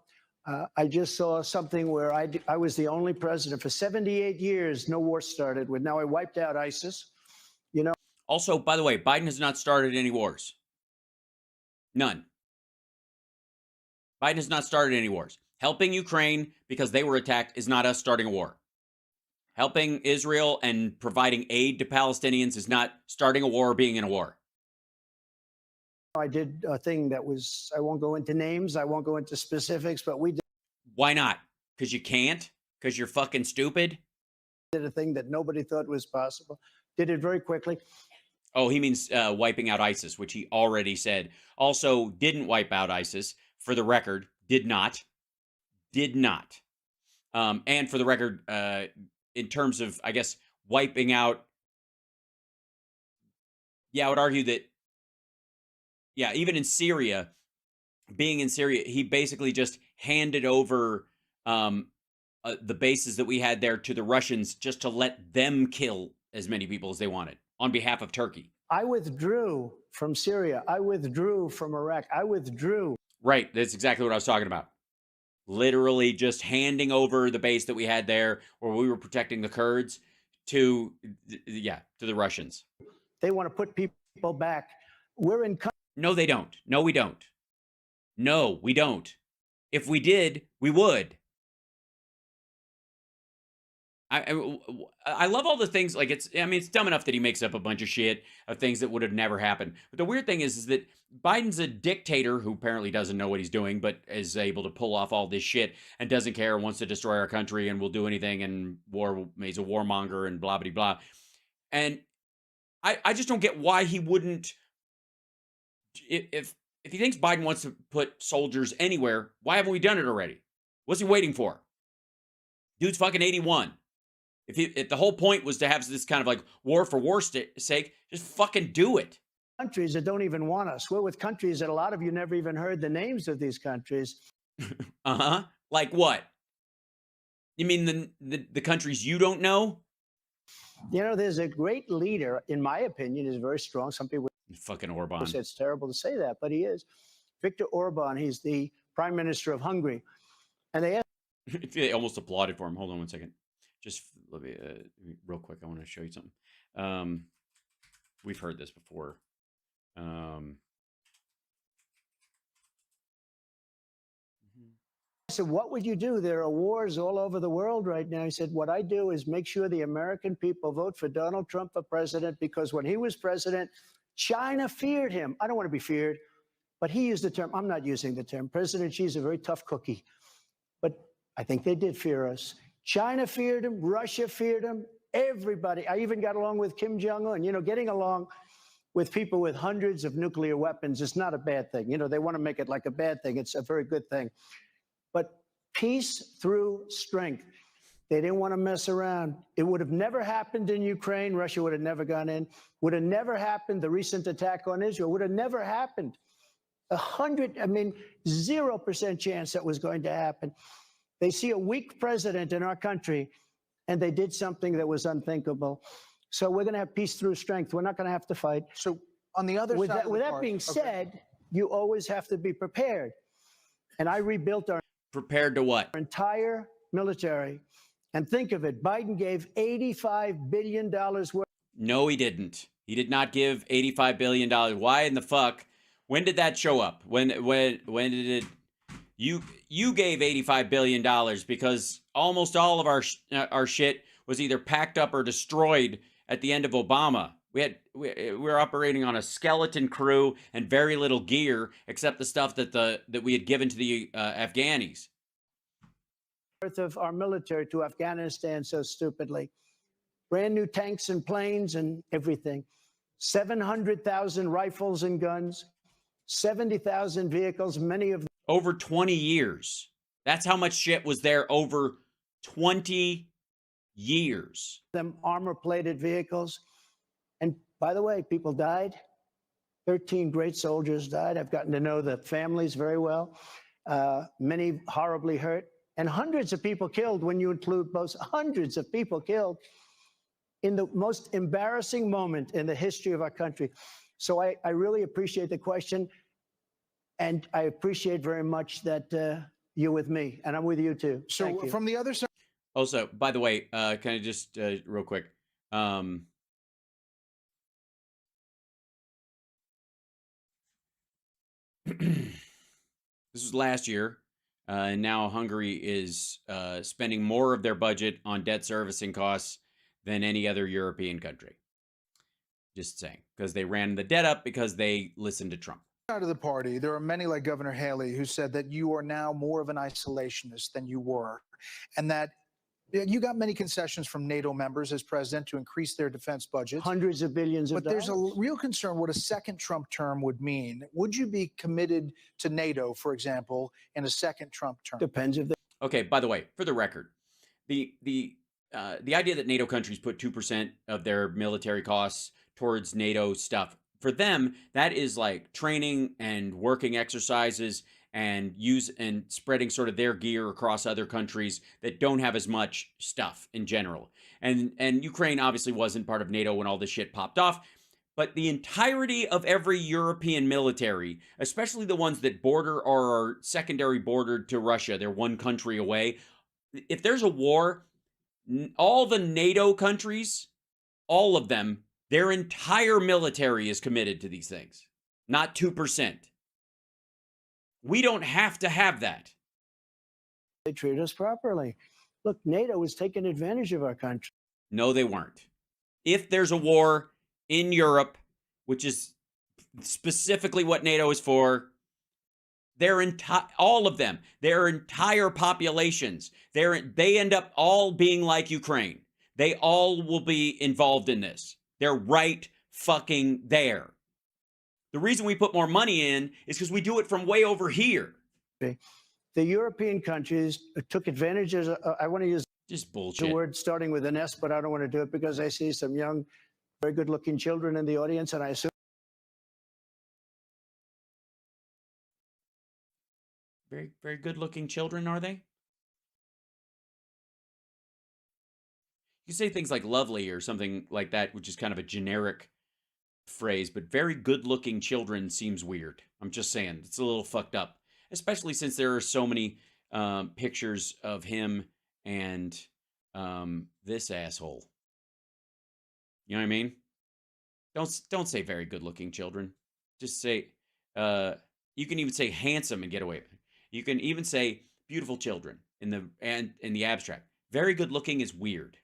I just saw something where I was the only president for 78 years. No war started with. Now I wiped out ISIS. You know. Also, by the way, Biden has not started any wars. None. Biden has not started any wars. Helping Ukraine because they were attacked is not us starting a war. Helping Israel and providing aid to Palestinians is not starting a war or being in a war. I did a thing that was, I won't go into names, I won't go into specifics, but we Why not? Because you can't? Because you're fucking stupid? did a thing that nobody thought was possible. Did it very quickly. Oh, he means wiping out ISIS, which he already said. Also, didn't wipe out ISIS. For the record, did not. Did not. And for the record, in terms of, I guess, wiping out, yeah, I would argue that, yeah, even in Syria, being in Syria, he basically just handed over the bases that we had there to the Russians just to let them kill as many people as they wanted on behalf of Turkey. I withdrew from Syria. I withdrew from Iraq. I withdrew. Right. That's exactly what I was talking about. Literally just handing over the base that we had there where we were protecting the Kurds to the Russians. They want to put people back. We're in. No, they don't. No, we don't. No, we don't. If we did, we would. I love all the things, like it's dumb enough that he makes up a bunch of shit of things that would have never happened. But the weird thing is that Biden's a dictator who apparently doesn't know what he's doing, but is able to pull off all this shit and doesn't care, wants to destroy our country and will do anything, and he's a warmonger and blah, blah, blah. And I just don't get why he wouldn't, if he thinks Biden wants to put soldiers anywhere, why haven't we done it already? What's he waiting for? Dude's fucking 81. If the whole point was to have this kind of like war for war's sake, just fucking do it. countries that don't even want us. We're with countries that a lot of you never even heard the names of these countries. Uh-huh. Like what? You mean the countries you don't know? You know, there's a great leader, in my opinion, is very strong. Some people Fucking Orban. say it's terrible to say that, but he is. Viktor Orban, he's the prime minister of Hungary. And they asked, They almost applauded for him. Hold on one second. Just let me, real quick, I want to show you something. We've heard this before. I said, what would you do? There are wars all over the world right now. He said, what I do is make sure the American people vote for Donald Trump for president, because when he was president, China feared him. I don't want to be feared, but he used the term, I'm not using the term. President Xi's a very tough cookie, but I think they did fear us. China feared him, Russia feared him, everybody. I even got along with Kim Jong-un. You know, getting along with people with hundreds of nuclear weapons is not a bad thing. You know, they want to make it like a bad thing. It's a very good thing. But peace through strength. They didn't want to mess around. It would have never happened in Ukraine. Russia would have never gone in. Would have never happened. The recent attack on Israel would have never happened. 0% chance that was going to happen. They see a weak president in our country, and they did something that was unthinkable. So we're going to have peace through strength. We're not going to have to fight. So on the other side, with that being said, you always have to be prepared. And I rebuilt our Prepared to what? entire military. And think of it, Biden gave $85 billion worth. No, he didn't. He did not give $85 billion. Why in the fuck? When did that show up? When did it? You gave $85 billion because almost all of our shit was either packed up or destroyed at the end of Obama. We were operating on a skeleton crew and very little gear, except the stuff that we had given to the Afghanis. Of our military to Afghanistan so stupidly. Brand new tanks and planes and everything. 700,000 rifles and guns, 70,000 vehicles, many of them. Over 20 years. That's how much shit was there over 20 years. Them armor-plated vehicles. And by the way, people died. 13 great soldiers died. I've gotten to know the families very well. Many horribly hurt. And hundreds of people killed when you include both. Hundreds of people killed in the most embarrassing moment in the history of our country. So I really appreciate the question. And I appreciate very much that you're with me. And I'm with you too. So from the other side. Also, by the way, can I just real quick? This was last year. And now Hungary is spending more of their budget on debt servicing costs than any other European country. Just saying, because they ran the debt up because they listened to Trump. Out of the party, there are many like Governor Haley who said that you are now more of an isolationist than you were, and that you got many concessions from NATO members as president to increase their defense budgets. Hundreds of billions of dollars. But there's a real concern what a second Trump term would mean. Would you be committed to NATO, for example, in a second Trump term? Depends if they. Okay, by the way, for the record, the idea that NATO countries put 2% of their military costs towards NATO stuff, for them, that is like training and working exercises and spreading sort of their gear across other countries that don't have as much stuff in general. And Ukraine obviously wasn't part of NATO when all this shit popped off. But the entirety of every European military, especially the ones that border or are secondary bordered to Russia, they're one country away. If there's a war, all the NATO countries, all of them, their entire military is committed to these things, not 2%. We don't have to have that. They treat us properly. Look, NATO was taking advantage of our country. No, they weren't. If there's a war in Europe, which is specifically what NATO is for, all of them, their entire populations, they end up all being like Ukraine. They all will be involved in this. They're right fucking there. The reason we put more money in is because we do it from way over here. The European countries took advantage of, I want to use just bullshit. The word starting with an S, but I don't want to do it because I see some young, very good looking children in the audience, and I assume very, very good-looking children, are they? You say things like lovely or something like that, which is kind of a generic phrase, but very good-looking children seems weird. I'm just saying, it's a little fucked up, especially since there are so many pictures of him and this asshole. You know what I mean? Don't say very good-looking children. Just say you can even say handsome and get away with it. You can even say beautiful children in the abstract. Very good-looking is weird.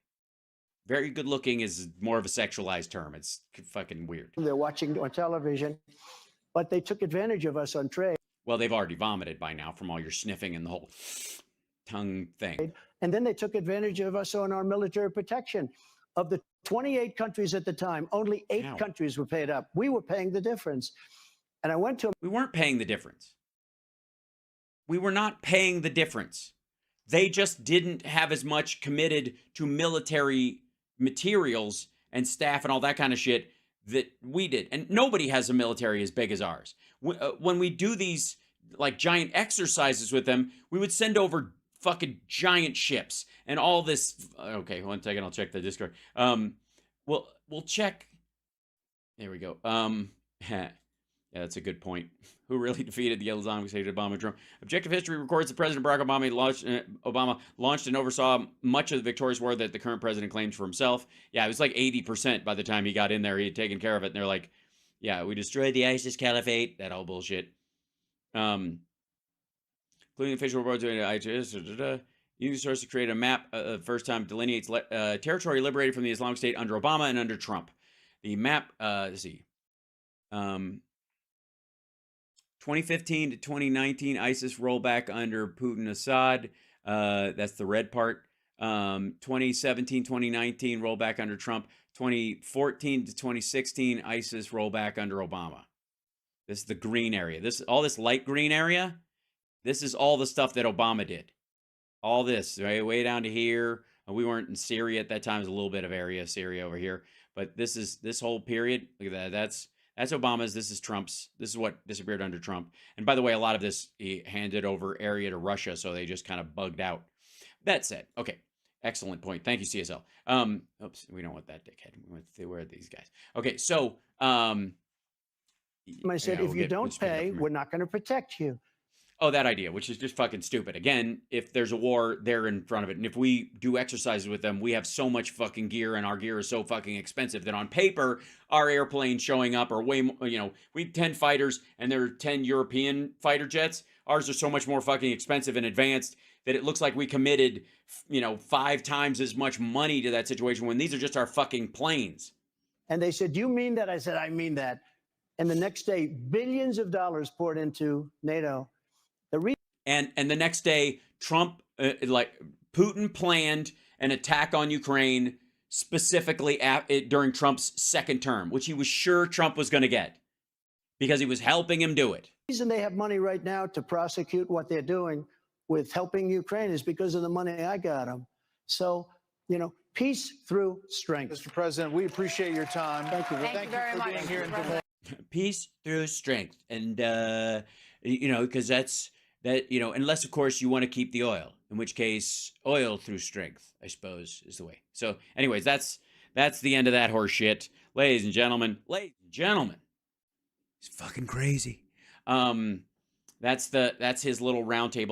Very good-looking is more of a sexualized term. It's fucking weird. They're watching on television, but they took advantage of us on trade. Well, they've already vomited by now from all your sniffing and the whole tongue thing. And then they took advantage of us on our military protection. Of the 28 countries at the time, only 8 countries were paid up. We were paying the difference. And I went to... We weren't paying the difference. We were not paying the difference. They just didn't have as much committed to military materials and staff and all that kind of shit that we did. And nobody has a military as big as ours. When we do these like giant exercises with them, we would send over fucking giant ships and all this. Okay, 1 second, I'll check the Discord. We'll check. There we go. Yeah, that's a good point. Who really defeated the Islamic State of Obama and Trump? Objective history records that President Barack Obama launched and oversaw much of the victorious war that the current president claims for himself. Yeah, it was like 80% by the time he got in there. He had taken care of it. And they're like, yeah, we destroyed the ISIS caliphate. That all bullshit. Including official reports of ISIS. Using source to create a map, first time delineates territory liberated from the Islamic State under Obama and under Trump. The map, let's see. 2015 to 2019, ISIS rollback under Putin Assad. That's the red part. 2017, 2019, rollback under Trump. 2014 to 2016, ISIS rollback under Obama. This is the green area. All this light green area, this is all the stuff that Obama did. All this, right, way down to here. We weren't in Syria at that time. There's a little bit of area, Syria over here. But this whole period, look at that. That's Obama's. This is Trump's. This is what disappeared under Trump. And by the way, a lot of this, he handed over area to Russia, so they just kind of bugged out. That said, okay, excellent point. Thank you, CSL. Oops, we don't want that dickhead. Where are these guys? Okay, so I said, if you don't pay, we're not going to protect you. Oh, that idea, which is just fucking stupid. Again, if there's a war, they're in front of it. And if we do exercises with them, we have so much fucking gear, and our gear is so fucking expensive that on paper, our airplanes showing up are way more, we have 10 fighters, and there are 10 European fighter jets. Ours are so much more fucking expensive and advanced that it looks like we committed, 5 times as much money to that situation when these are just our fucking planes. And they said, "Do you mean that?" I said, "I mean that." And the next day, billions of dollars poured into NATO. And the next day, Trump, Putin planned an attack on Ukraine specifically during Trump's second term, which he was sure Trump was going to get because he was helping him do it. The reason they have money right now to prosecute what they're doing with helping Ukraine is because of the money I got them. So, peace through strength. Mr. President, we appreciate your time. Thank you. Thank you very much. Being here and Peace through strength. And, because that's... that, unless, of course, you want to keep the oil, in which case oil through strength, I suppose, is the way. So anyways, that's the end of that horse shit. Ladies and gentlemen, it's fucking crazy. That's his little round table.